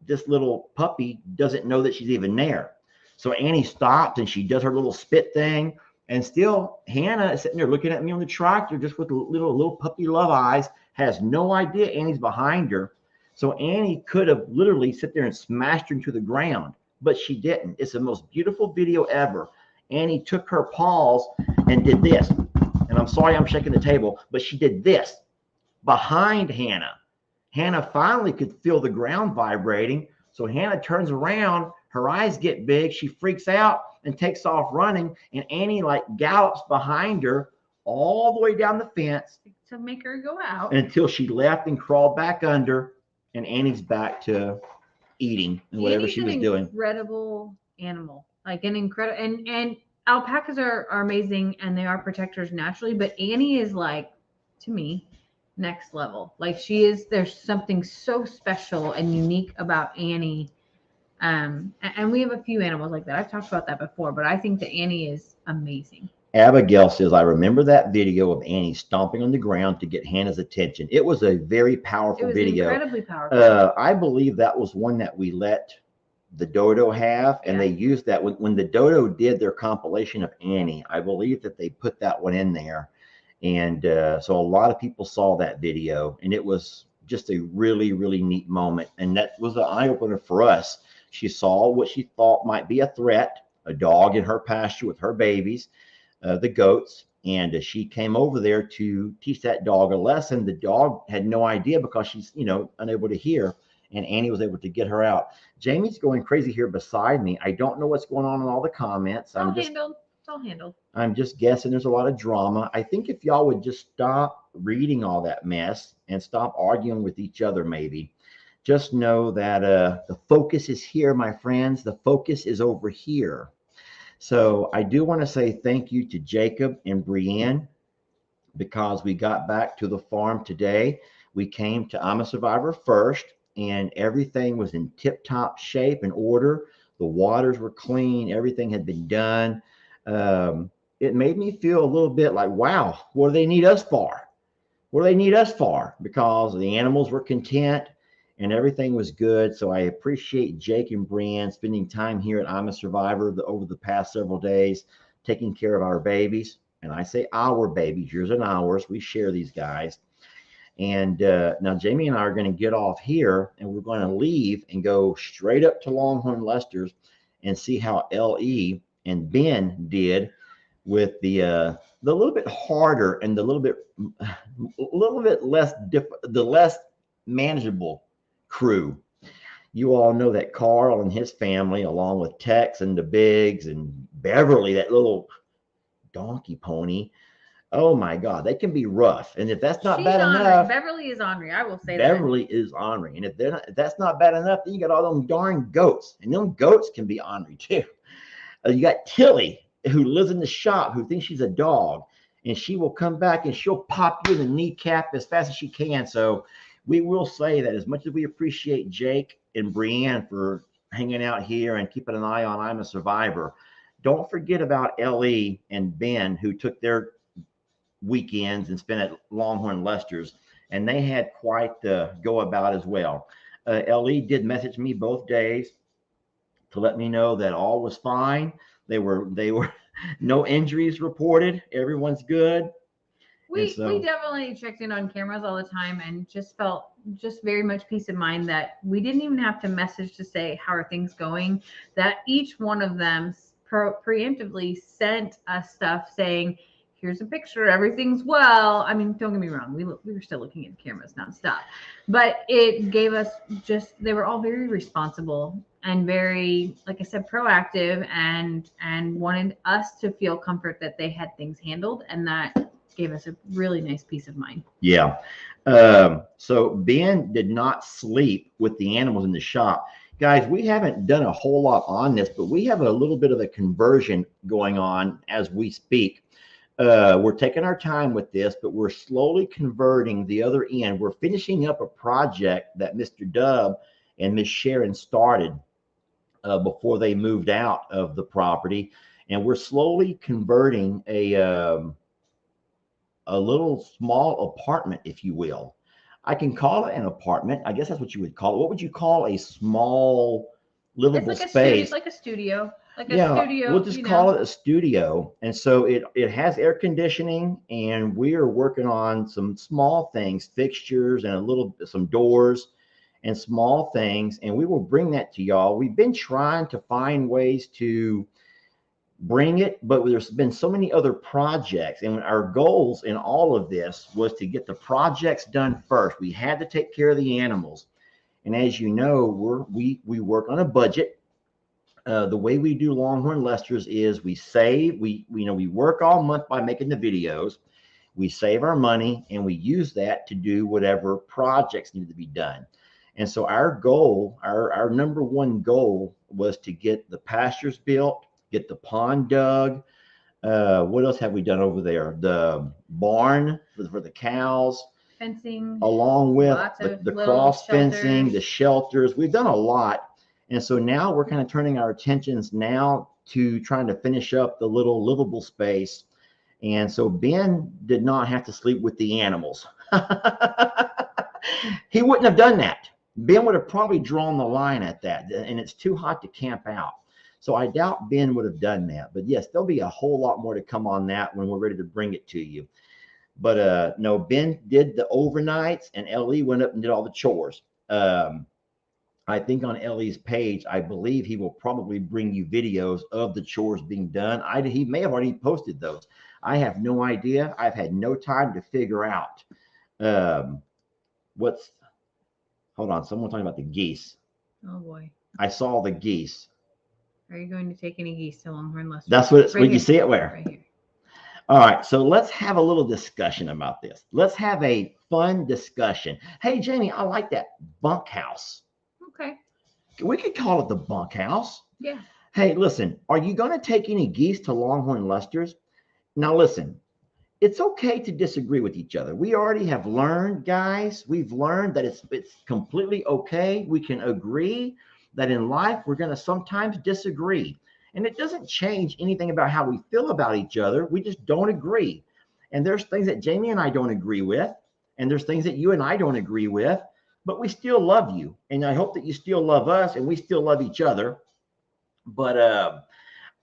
this little puppy doesn't know that she's even there. So Annie stops and she does her little spit thing. And still Hannah is sitting there looking at me on the tractor just with little puppy love eyes, has no idea Annie's behind her. So Annie could have literally sit there and smashed her into the ground, but she didn't. It's the most beautiful video ever. Annie took her paws and did this. And I'm sorry I'm shaking the table, but she did this behind Hannah. Hannah finally could feel the ground vibrating. So Hannah turns around, her eyes get big, she freaks out and takes off running. And Annie like gallops behind her all the way down the fence to make her go out until she left and crawled back under. And Annie's back to eating and whatever she was doing. Incredible animal, like an incredible, and alpacas are amazing and they are protectors naturally. But Annie is like, to me, next level. Like she is, there's something so special and unique about Annie. And we have a few animals like that. I've talked about that before, but I think that Annie is amazing. Abigail says, I remember that video of Annie stomping on the ground to get Hannah's attention. It was a very powerful video. Incredibly powerful. I believe that was one that we let the dodo have, and they used that when the dodo did their compilation of Annie. I believe that they put that one in there. And so a lot of people saw that video, and it was just a really, really neat moment. And that was an eye-opener for us. She saw what she thought might be a threat, a dog in her pasture with her babies, the goats, and she came over there to teach that dog a lesson. The dog had no idea because she's, unable to hear, and Annie was able to get her out. Jamie's going crazy here beside me. I don't know what's going on in all the comments. It's all handled. I'm just guessing there's a lot of drama. I think if y'all would just stop reading all that mess and stop arguing with each other, maybe. Just know that the focus is here, my friends. The focus is over here. So I do want to say thank you to Jacob and Brienne because we got back to the farm today. We came to I'm a Survivor first, and everything was in tip-top shape and order. The waters were clean. Everything had been done. It made me feel a little bit like, wow, what do they need us for? What do they need us for? Because the animals were content and everything was good. So I appreciate Jake and Brienne spending time here at I'm a Survivor over the past several days, taking care of our babies. And I say our babies, yours and ours. We share these guys. And now Jamie and I are going to get off here, and we're going to leave and go straight up to Longhorn Lester's and see how L.E. and Ben did with the little bit harder and the little bit less the less manageable crew. You all know that Carl and his family, along with Tex and the Biggs and Beverly, that little donkey pony. Oh my God, they can be rough. And if that's not bad enough, Beverly is ornery. I will say Beverly is ornery. And if that's not bad enough, then you got all them darn goats, and them goats can be ornery too. You got Tilly, who lives in the shop, who thinks she's a dog, and she will come back and she'll pop you in the kneecap as fast as she can. So we will say that as much as we appreciate Jake and Brienne for hanging out here and keeping an eye on I'm a Survivor, don't forget about L.E. and Ben, who took their weekends and spent at Longhorn Lester's, and they had quite the go about as well. L.E. did message me both days to let me know that all was fine. They were no injuries reported. Everyone's good. We definitely checked in on cameras all the time and just felt very much peace of mind that we didn't even have to message to say how are things going, that each one of them preemptively sent us stuff saying, here's a picture, everything's well. I mean, don't get me wrong, we were still looking at the cameras nonstop, but it gave us they were all very responsible and very, like I said, proactive and wanted us to feel comfort that they had things handled, and that gave us a really nice peace of mind. Yeah. So Ben did not sleep with the animals in the shop. Guys, we haven't done a whole lot on this, but we have a little bit of a conversion going on as we speak. We're taking our time with this, but we're slowly converting the other end. We're finishing up a project that Mr. Dub and Miss Sharon started before they moved out of the property, and we're slowly converting a little small apartment, if you will. I can call it an apartment. I guess that's what you would call it. What would you call a small livable It's like space? like a studio. Like a Yeah, studio, we'll just call it a studio. And so it has air conditioning, and we are working on some small things, fixtures and some doors and small things, and we will bring that to y'all. We've been trying to find ways to bring it, but there's been so many other projects, and our goals in all of this was to get the projects done first. We had to take care of the animals, and as you know, we work on a budget. The way we do Longhorn Lester's is we save, we work all month by making the videos. We save our money and we use that to do whatever projects need to be done. And so our goal, our number one goal was to get the pastures built, get the pond dug. What else have we done over there? The barn for the cows. Fencing. Along with the cross shelters. fencing, the shelters. We've done a lot. And so now we're kind of turning our attentions now to trying to finish up the little livable space. And so Ben did not have to sleep with the animals. He wouldn't have done that. Ben would have probably drawn the line at that, and it's too hot to camp out. So I doubt Ben would have done that. But yes, there'll be a whole lot more to come on that when we're ready to bring it to you. But no, Ben did the overnights, and Ellie went up and did all the chores. I think on Ellie's page, I believe he will probably bring you videos of the chores being done. He may have already posted those. I have no idea. I've had no time to figure out hold on, someone talking about the geese. Oh boy. I saw the geese. Are you going to take any geese to Longhorn Lester's? That's what it's, right when here. you see it where? Right here. All right, so let's have a little discussion about this. Let's have a fun discussion. Hey, Jamie, I like that bunkhouse. Okay. We could call it the bunkhouse. Yeah. Hey, listen, are you going to take any geese to Longhorn Lester's? Now, listen, it's okay to disagree with each other. We already have learned, guys, we've learned that it's completely okay. We can agree that in life, we're going to sometimes disagree. And it doesn't change anything about how we feel about each other. We just don't agree. And there's things that Jamie and I don't agree with. And there's things that you and I don't agree with. But we still love you. And I hope that you still love us and we still love each other. But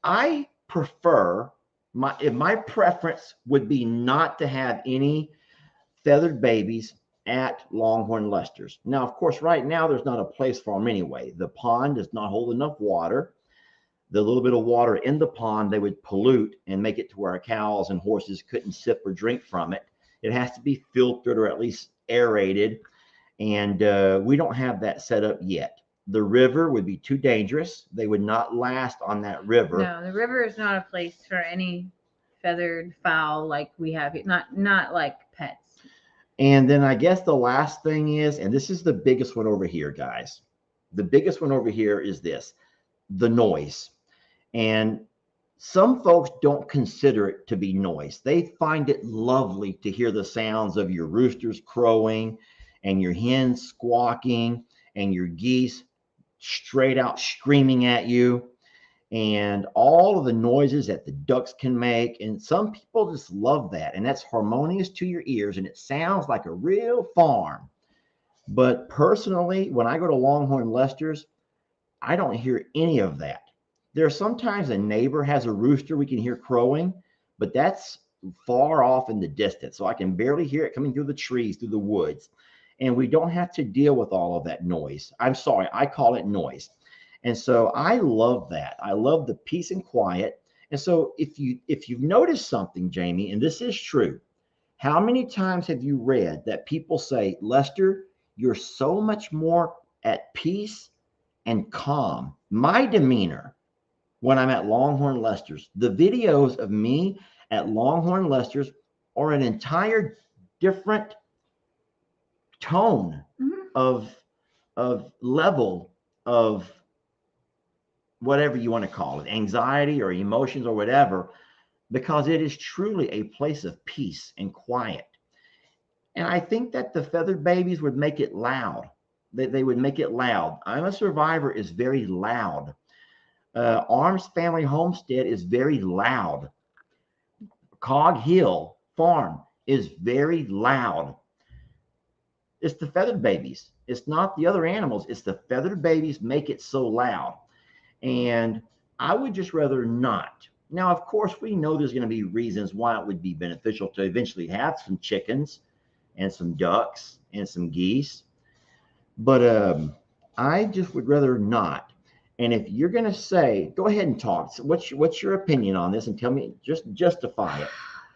I prefer, my preference would be not to have any feathered babies at Longhorn Lester's. Now, of course, right now, there's not a place for them anyway. The pond does not hold enough water. The little bit of water in the pond, they would pollute and make it to where our cows and horses couldn't sip or drink from it. It has to be filtered or at least aerated. And we don't have that set up yet. The river would be too dangerous. They would not last on that river. No, the river is not a place for any feathered fowl like we have here. Not like pets. And then I guess the last thing is, and this is the biggest one over here, guys. The biggest one over here is this, the noise. And some folks don't consider it to be noise. They find it lovely to hear the sounds of your roosters crowing and your hens squawking and your geese straight out screaming at you and all of the noises that the ducks can make. And some people just love that. And that's harmonious to your ears. And it sounds like a real farm. But personally, when I go to Longhorn Lester's, I don't hear any of that. There's sometimes a neighbor has a rooster we can hear crowing, but that's far off in the distance. So I can barely hear it coming through the trees, through the woods. And we don't have to deal with all of that noise. I'm sorry, I call it noise. And so I love that. I love the peace and quiet. And so if you've noticed something, Jamie, and this is true, how many times have you read that people say, Lester, you're so much more at peace and calm? My demeanor when I'm at Longhorn Lester's, the videos of me at Longhorn Lester's are an entire different tone of level of whatever you want to call it, anxiety or emotions or whatever. because it is truly a place of peace and quiet. And I think that the feathered babies would make it loud. They would make it loud. I'm a Survivor is very loud. Arms Family Homestead is very loud. Cog Hill Farm is very loud. It's the feathered babies. It's not the other animals. It's the feathered babies make it so loud. And I would just rather not. Now, of course, we know there's going to be reasons why it would be beneficial to eventually have some chickens and some ducks and some geese. But I just would rather not. And if you're going to say, go ahead and talk. So what's your opinion on this? And tell me, just justify it.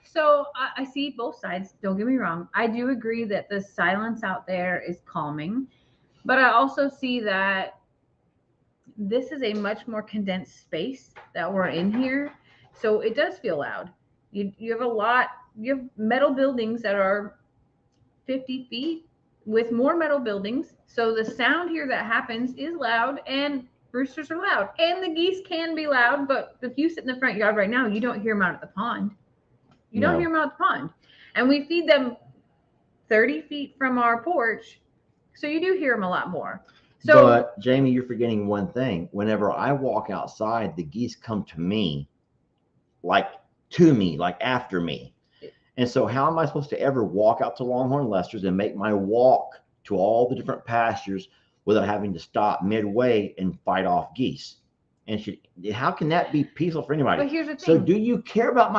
So I see both sides. Don't get me wrong. I do agree that the silence out there is calming, but I also see that this is a much more condensed space that we're in here. So it does feel loud. You have metal buildings that are 50 feet with more metal buildings. So the sound here that happens is loud, and roosters are loud, and the geese can be loud. But if you sit in the front yard right now, you don't hear them out at the pond. You don't hear them out the pond. And we feed them 30 feet from our porch. So you do hear them a lot more. So, but Jamie, you're forgetting one thing. Whenever I walk outside, the geese come to me, like after me. And so how am I supposed to ever walk out to Longhorn Lester's and make my walk to all the different pastures without having to stop midway and fight off geese? And how can that be peaceful for anybody? But here's the thing. So do you care about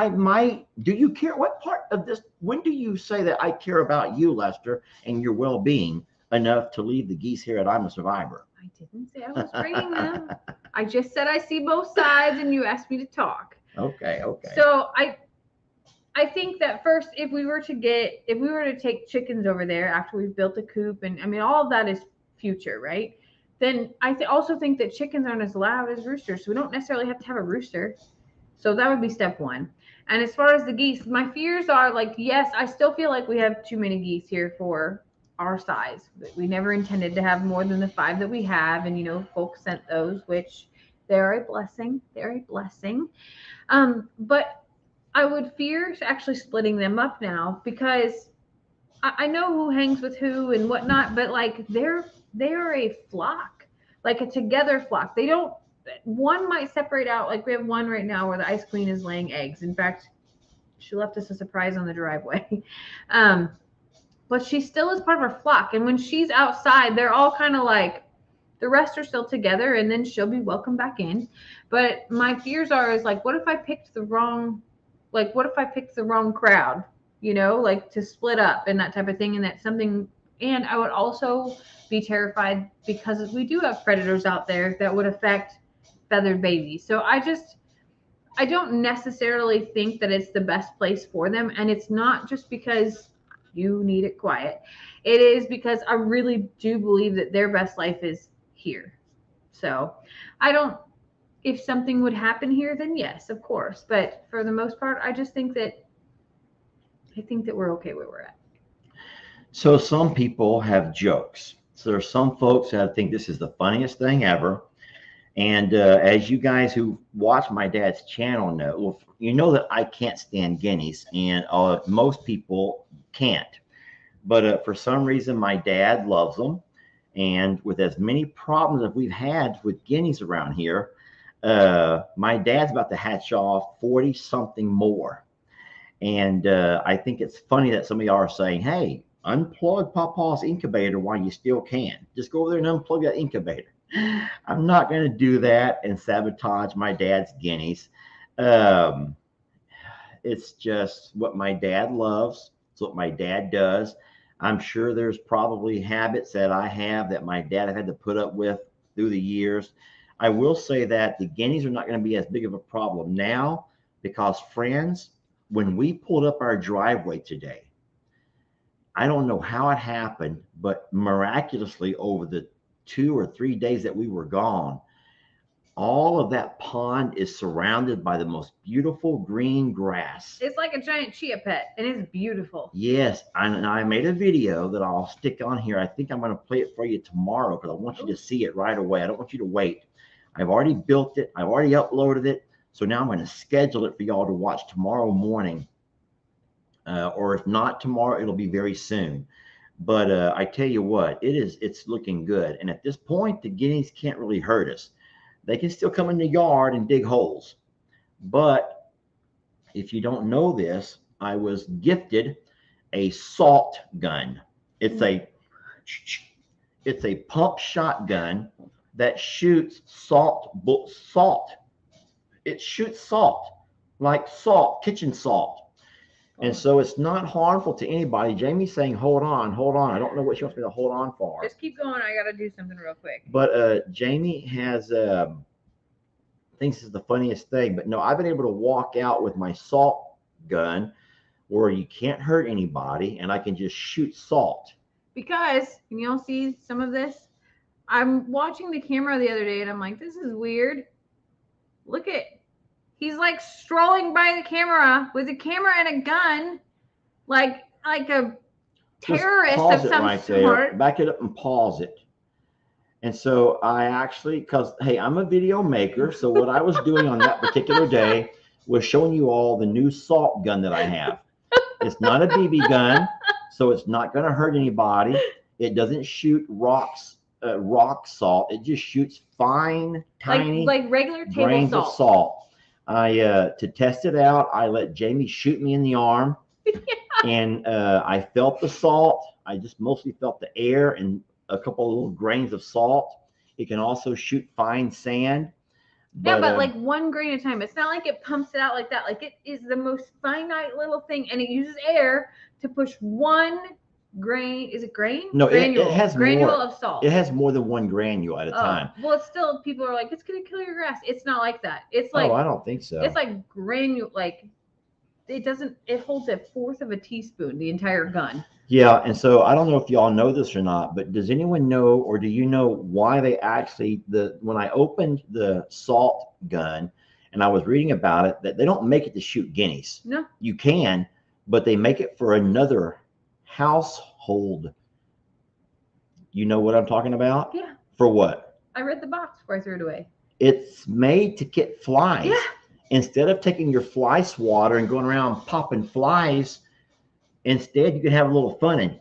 do you care what part of this? When do you say that I care about you, Lester, and your well-being enough to leave the geese here at I'm a Survivor? I didn't say I was bringing them. I just said I see both sides, and you asked me to talk. Okay. So I think that first, if we were to take chickens over there after we've built a coop, and I mean, all of that is future, right? Then I also think that chickens aren't as loud as roosters. So we don't necessarily have to have a rooster. So that would be step one. And as far as the geese, my fears are like, yes, I still feel like we have too many geese here for our size. We never intended to have more than the 5 that we have. And, folks sent those, which they're a blessing. They're a blessing. But I would fear actually splitting them up now, because I know who hangs with who and whatnot, but like they are a flock, like a together flock. One might separate out. Like we have one right now where the Ice Queen is laying eggs. In fact, she left us a surprise on the driveway. But she still is part of our flock. And when she's outside, they're all kind of like, the rest are still together, and then she'll be welcomed back in. But my fears is like, what if I picked the wrong crowd, like to split up and that type of thing. And that's something, and I would also be terrified because we do have predators out there that would affect feathered babies. So I don't necessarily think that it's the best place for them. And it's not just because you need it quiet. It is because I really do believe that their best life is here. So if something would happen here, then yes, of course. But for the most part, I think that we're okay where we're at. So some people have jokes. So there are some folks that think this is the funniest thing ever. And as you guys who watch my dad's channel know, you know that I can't stand guineas, and most people can't. But for some reason, my dad loves them. And with as many problems as we've had with guineas around here, my dad's about to hatch off 40-something more. And I think it's funny that some of y'all are saying, hey, unplug Papa's incubator while you still can. Just go over there and unplug that incubator. I'm not going to do that and sabotage my dad's guineas. It's just what my dad loves. It's what my dad does. I'm sure there's probably habits that I have that my dad had to put up with through the years. I will say that the guineas are not going to be as big of a problem now because, friends, when we pulled up our driveway today, I don't know how it happened, but miraculously over the 2 or 3 days that we were gone, all of that pond is surrounded by the most beautiful green grass. It's like a giant chia pet, and it's beautiful. Yes, and I made a video that I'll stick on here. I think I'm going to play it for you tomorrow because I want you to see it right away. I don't want you to wait. I've already built it. I've already uploaded it. So now I'm going to schedule it for y'all to watch tomorrow morning. Or if not tomorrow, it'll be very soon. But I tell you what, it's looking good. And at this point, the guineas can't really hurt us. They can still come in the yard and dig holes. But if you don't know this, I was gifted a salt gun. It's a pump shotgun that shoots salt. It shoots salt, like salt, kitchen salt. And so it's not harmful to anybody. Jamie's saying, hold on. I don't know what she wants me to hold on for. Just keep going. I got to do something real quick. But Jamie has, thinks this is the funniest thing. But no, I've been able to walk out with my salt gun where you can't hurt anybody. And I can just shoot salt. Because, can y'all see some of this? I'm watching the camera the other day and I'm like, this is weird. Look at, he's like strolling by the camera with a camera and a gun, like a terrorist of some sort. Back it up and pause it. And so I actually, because, hey, I'm a video maker. So what I was doing on that particular day was showing you all the new salt gun that I have. It's not a BB gun, so it's not going to hurt anybody. It doesn't shoot rock salt. It just shoots fine, tiny, like regular table grains salt. of salt. To test it out, I let Jamie shoot me in the arm. Yeah. And I felt the salt. I just mostly felt the air and a couple of little grains of salt. It can also shoot fine sand. But like 1 grain at a time. It's not like it pumps it out like that. Like it is the most finite little thing, and it uses air to push 1 grain. Is it grain? No, granule. It has granule more, of salt. It has more than 1 granule at a time. Well, it's still, people are like, it's gonna kill your grass. It's not like that. It's like, I don't think so. It's like granule. Like it doesn't. It holds 1/4 of a teaspoon. The entire gun. Yeah, and so I don't know if y'all know this or not, but does anyone know, or do you know why they actually, when I opened the salt gun and I was reading about it, that they don't make it to shoot guineas. No. You can, but they make it for another household. You know what I'm talking about? Yeah. For what? I read the box before I threw it away. It's made to get flies. Yeah. Instead of taking your fly swatter and going around popping flies, instead, you can have a little fun and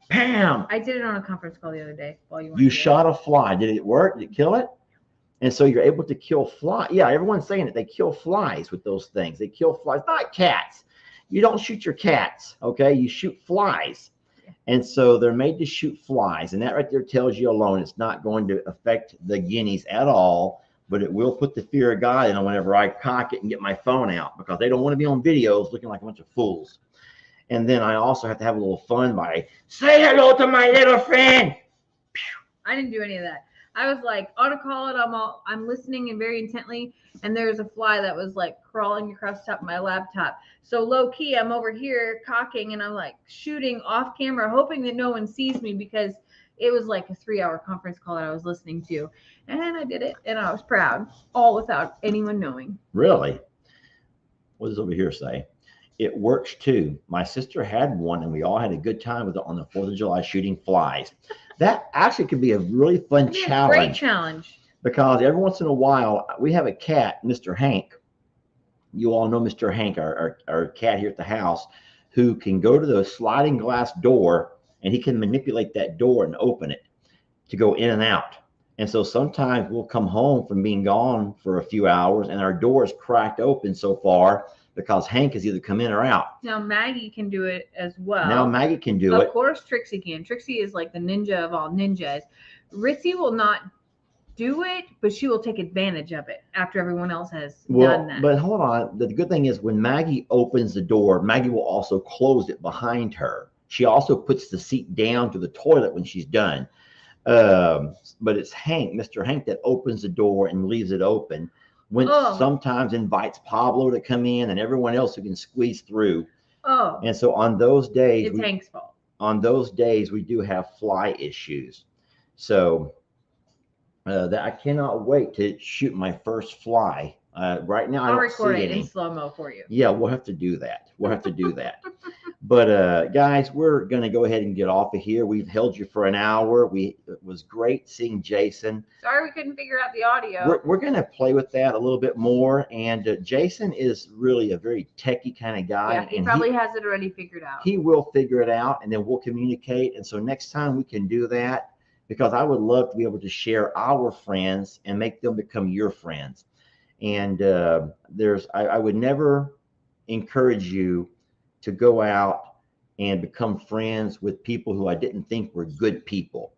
bam. I did it on a conference call the other day while you. You shot a fly. Did it work? Did it kill it? And so you're able to kill flies. Yeah, everyone's saying that they kill flies with those things. They kill flies, not cats. You don't shoot your cats, okay? You shoot flies. And so they're made to shoot flies. And that right there tells you alone it's not going to affect the guineas at all, but it will put the fear of God in them whenever I cock it and get my phone out, because they don't want to be on videos looking like a bunch of fools. And then I also have to have a little fun by say hello to my little friend. I didn't do any of that. I was like on a call and I'm listening and very intently, and there's a fly that was like crawling across the top of my laptop. So low key, I'm over here cocking and I'm like shooting off camera, hoping that no one sees me, because it was like a 3-hour conference call that I was listening to. And I did it and I was proud, all without anyone knowing. Really? What does over here say? It works too. My sister had one and we all had a good time with it on the 4th of July shooting flies. That actually could be a really fun challenge. Great challenge. Because every once in a while, we have a cat, Mr. Hank. You all know Mr. Hank, our cat here at the house, who can go to the sliding glass door and he can manipulate that door and open it to go in and out. And so sometimes we'll come home from being gone for a few hours and our door is cracked open so far because Hank has either come in or out. Now Maggie can do it as well. Now Maggie can do it. Of course Trixie can. Trixie is like the ninja of all ninjas. Ritzy will not do it, but she will take advantage of it after everyone else has done that. But hold on. The good thing is when Maggie opens the door, Maggie will also close it behind her. She also puts the seat down to the toilet when she's done. But it's Hank, Mr. Hank, that opens the door and leaves it open. Sometimes invites Pablo to come in and everyone else who can squeeze through. And so on those days, it's Hank's fault. On those days, we do have fly issues. So that I cannot wait to shoot my first fly. Right now, I'll record it in slow-mo for you. Yeah, we'll have to do that. But guys, we're going to go ahead and get off of here. We've held you for an hour. It was great seeing Jason. Sorry we couldn't figure out the audio. We're going to play with that a little bit more. And Jason is really a very techie kind of guy. Yeah, he and probably has it already figured out. He will figure it out, and then we'll communicate. And so next time we can do that, because I would love to be able to share our friends and make them become your friends. And I would never encourage you to go out and become friends with people who I didn't think were good people.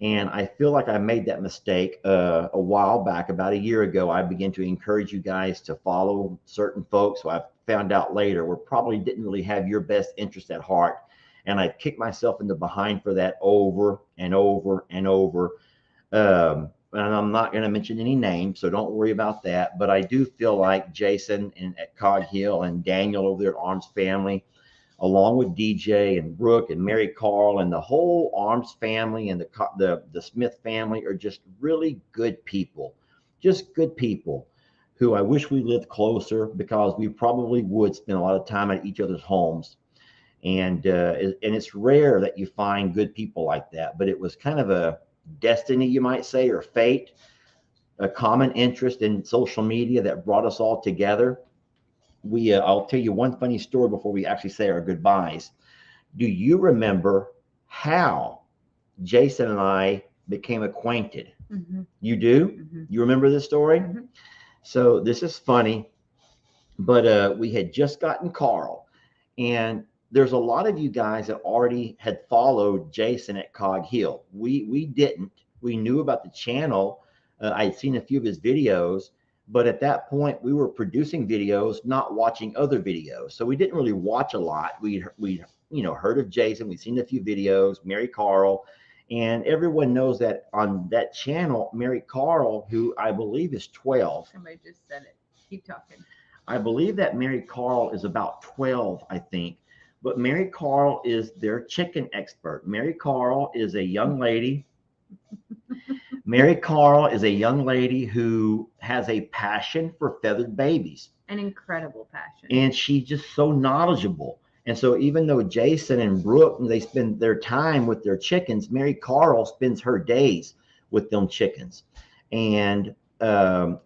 And I feel like I made that mistake a while back. About a year ago, I began to encourage you guys to follow certain folks who I found out later were probably didn't really have your best interest at heart. And I kicked myself in the behind for that over and over and over. And I'm not going to mention any names, so don't worry about that. But I do feel like Jason at Cog Hill and Daniel over there at Arms Family, along with DJ and Brooke and Mary Carl and the whole Arms family and the Smith family are just really good people, just good people who I wish we lived closer, because we probably would spend a lot of time at each other's homes. And it's rare that you find good people like that, but it was kind of a destiny, you might say, or fate, a common interest in social media that brought us all together. I'll tell you one funny story before we actually say our goodbyes. Do you remember how Jason and I became acquainted? Mm-hmm. You do? Mm-hmm. You remember this story? Mm-hmm. So this is funny, but we had just gotten Carl, and there's a lot of you guys that already had followed Jason at Cog Hill. We didn't. We knew about the channel. I'd seen a few of his videos, but at that point we were producing videos, not watching other videos. So we didn't really watch a lot. We heard of Jason. We'd seen a few videos, Mary Carl, and everyone knows that on that channel, Mary Carl, who I believe is 12. Somebody just said it. Keep talking. I believe that Mary Carl is about 12, I think. But Mary Carl is their chicken expert. Mary Carl is a young lady. Mary Carl is a young lady who has a passion for feathered babies. An incredible passion. And she's just so knowledgeable. And so even though Jason and Brooke, they spend their time with their chickens, Mary Carl spends her days with them chickens. And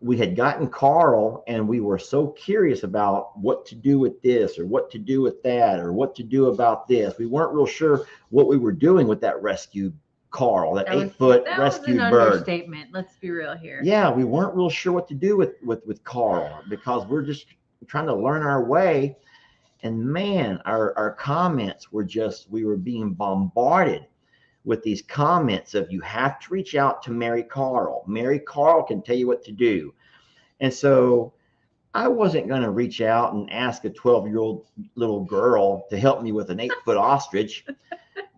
we had gotten Carl, and we were so curious about what to do with this or what to do with that or what to do about this. We weren't real sure what we were doing with that rescue Carl, that 8-foot rescue bird. That was an understatement. Let's be real here. Yeah, we weren't real sure what to do with Carl, because we're just trying to learn our way. And man, our comments were we were being bombarded with these comments of, you have to reach out to Mary Carl. Mary Carl can tell you what to do. And so I wasn't going to reach out and ask a 12-year-old little girl to help me with an 8-foot ostrich.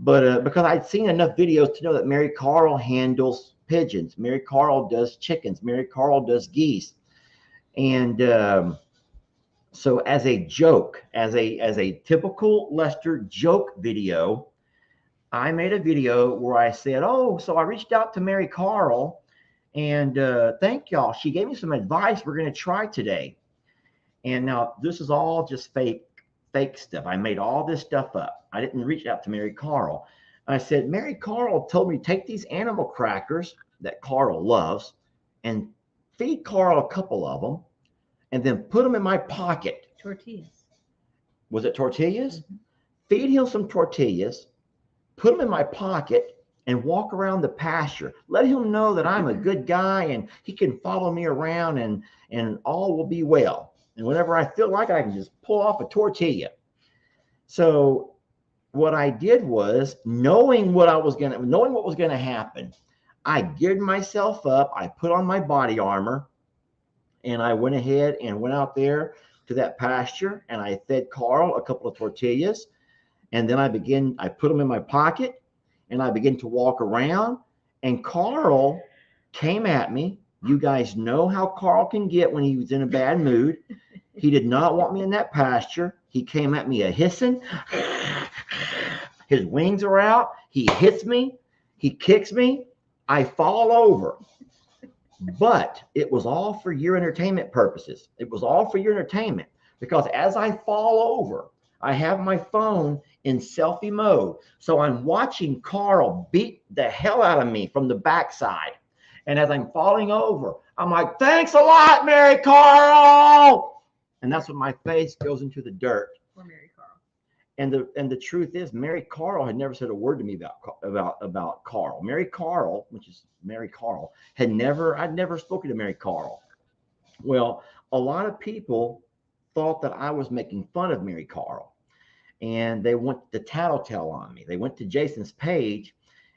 But because I'd seen enough videos to know that Mary Carl handles pigeons. Mary Carl does chickens. Mary Carl does geese. And so as a joke, as a typical Lester joke video, I made a video where I said, so I reached out to Mary Carl, and thank y'all. She gave me some advice we're going to try today. And now this is all just fake stuff. I made all this stuff up. I didn't reach out to Mary Carl. I said, Mary Carl told me, take these animal crackers that Carl loves and feed Carl a couple of them, and then put them in my pocket. Tortillas. Was it tortillas? Mm-hmm. Feed him some tortillas, put them in my pocket, and walk around the pasture. Let him know that I'm a good guy and he can follow me around, and all will be well. And whenever I feel like it, I can just pull off a tortilla. So what I did was, knowing what was going to happen, I geared myself up. I put on my body armor, and I went ahead and went out there to that pasture, and I fed Carl a couple of tortillas. And then I put them in my pocket, and I began to walk around, and Carl came at me. You guys know how Carl can get when he was in a bad mood. He did not want me in that pasture. He came at me a hissing. His wings are out. He hits me. He kicks me. I fall over. But it was all for your entertainment purposes. It was all for your entertainment, because as I fall over, I have my phone in selfie mode. So I'm watching Carl beat the hell out of me from the backside. And as I'm falling over, I'm like, thanks a lot, Mary Carl. And that's when my face goes into the dirt. Poor Mary Carl. And the truth is, Mary Carl had never said a word to me about Carl. Mary Carl, which is Mary Carl, I'd never spoken to Mary Carl. Well, a lot of people thought that I was making fun of Mary Carl, and they went to tattletale on me. They went to Jason's page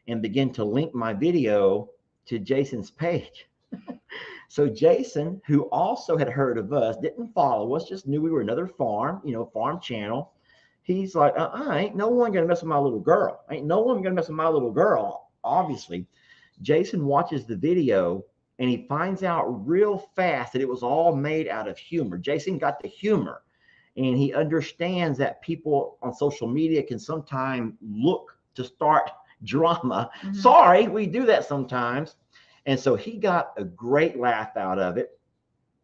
and began to link my video to Jason's page. So Jason, who also had heard of us, didn't follow us, just knew we were another farm, farm channel. He's like, ain't no one gonna mess with my little girl. Ain't no one gonna mess with my little girl. Obviously, Jason watches the video and he finds out real fast that it was all made out of humor. Jason got the humor, and he understands that people on social media can sometimes look to start drama. Mm-hmm. Sorry, we do that sometimes. And so he got a great laugh out of it.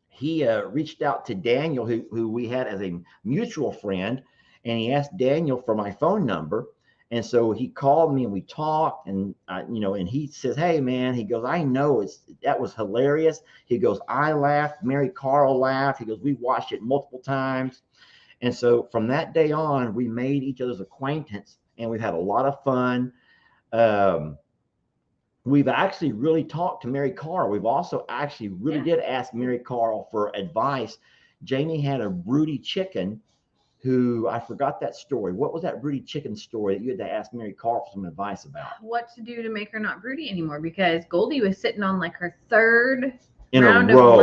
He reached out to Daniel, who we had as a mutual friend, and he asked Daniel for my phone number. And so he called me and we talked, and and he says, hey man, he goes, I know that was hilarious. He goes, I laughed, Mary Carl laughed. He goes, we watched it multiple times. And so from that day on, we made each other's acquaintance, and we've had a lot of fun. We've actually really talked to Mary Carl. We've also actually really did ask Mary Carl for advice. Jami had a broody chicken who, I forgot that story. What was that broody chicken story that you had to ask Mary Carl for some advice about? What to do to make her not broody anymore, because Goldie was sitting on like her third round of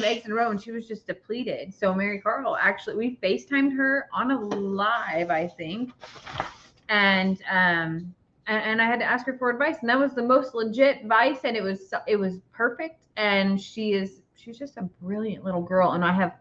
eggs in a row, and she was just depleted. So Mary Carl, actually, we FaceTimed her on a live, I think, and I had to ask her for advice, and that was the most legit advice, and it was perfect. And she's just a brilliant little girl, and I have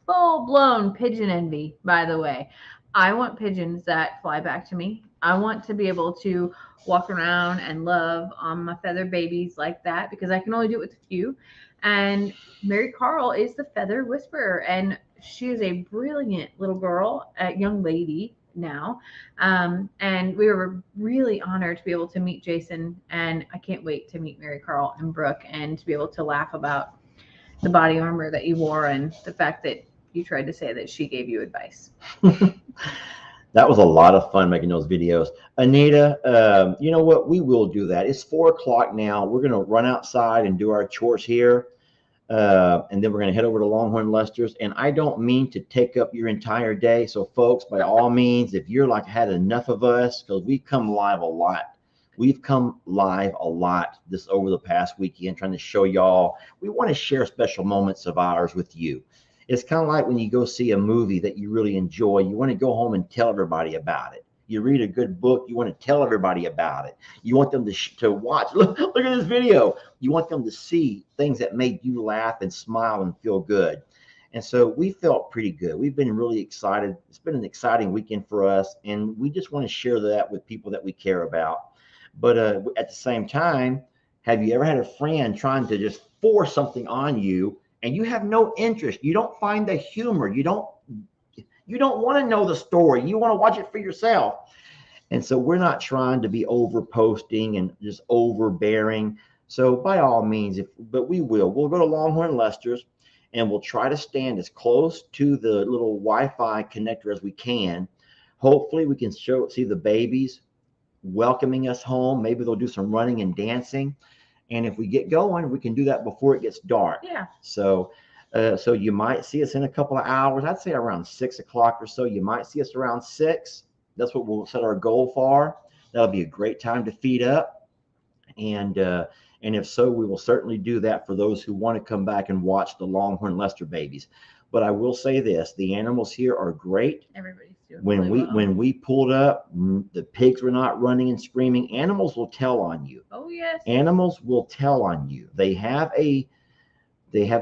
full-blown pigeon envy, by the way. I want pigeons that fly back to me. I want to be able to walk around and love on my feather babies like that, because I can only do it with a few. And Mary Carl is the feather whisperer, and she is a brilliant little girl, a young lady now. And we were really honored to be able to meet Jason, and I can't wait to meet Mary Carl and Brooke, and to be able to laugh about the body armor that you wore and the fact that you tried to say that she gave you advice. That was a lot of fun making those videos. Anita, you know what? We will do that. It's 4 o'clock now. We're going to run outside and do our chores here. And then we're going to head over to Longhorn Lester's. And I don't mean to take up your entire day. So folks, by all means, if you're like had enough of us, because we've come live a lot. We've come live a lot this over the past weekend, trying to show y'all. We want to share special moments of ours with you. It's kind of like when you go see a movie that you really enjoy, you want to go home and tell everybody about it. You read a good book, you want to tell everybody about it. You want them to watch. Look at this video. You want them to see things that made you laugh and smile and feel good. And so we felt pretty good. We've been really excited. It's been an exciting weekend for us, and we just want to share that with people that we care about. But at the same time, have you ever had a friend trying to just force something on you, and you have no interest? You don't find the humor. You don't want to know the story. You want to watch it for yourself. And so we're not trying to be over posting and just overbearing. So by all means, we'll go to Longhorn Lester's, and we'll try to stand as close to the little Wi-Fi connector as we can. Hopefully we can see the babies welcoming us home. Maybe they'll do some running and dancing. And if we get going, we can do that before it gets dark. Yeah. So you might see us in a couple of hours. I'd say around 6 o'clock or so. You might see us around 6. That's what we'll set our goal for. That'll be a great time to feed up. And if so, we will certainly do that for those who want to come back and watch the Longhorn Lester babies. But I will say this, the animals here are great. Everybody's doing when we pulled up, the pigs were not running and screaming. Animals will tell on you. Oh yes. Animals will tell on you. They have a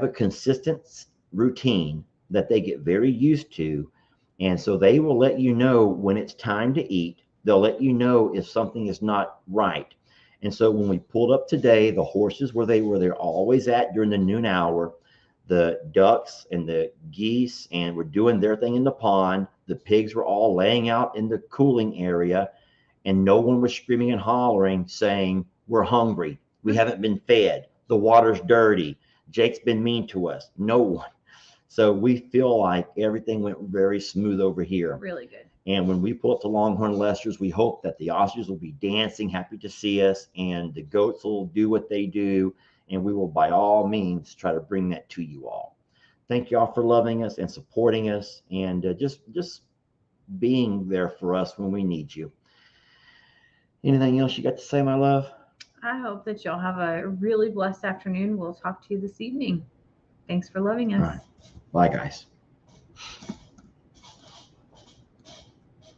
consistent routine that they get very used to. And so they will let you know when it's time to eat. They'll let you know if something is not right. And so when we pulled up today, the horses were they're always at during the noon hour. The ducks and the geese, and we're doing their thing in the pond. the pigs were all laying out in the cooling area, and no one was screaming and hollering saying, we're hungry, we haven't been fed, the water's dirty, Jake's been mean to us. No one. So we feel like everything went very smooth over here. Really good. And when we pull up to Longhorn Lester's, we hope that the ostriches will be dancing, happy to see us, and the goats will do what they do. And we will, by all means, try to bring that to you all. Thank you all for loving us and supporting us, and just being there for us when we need you. Anything else you got to say, my love? I hope that y'all have a really blessed afternoon. We'll talk to you this evening. Thanks for loving us. All right. Bye, guys.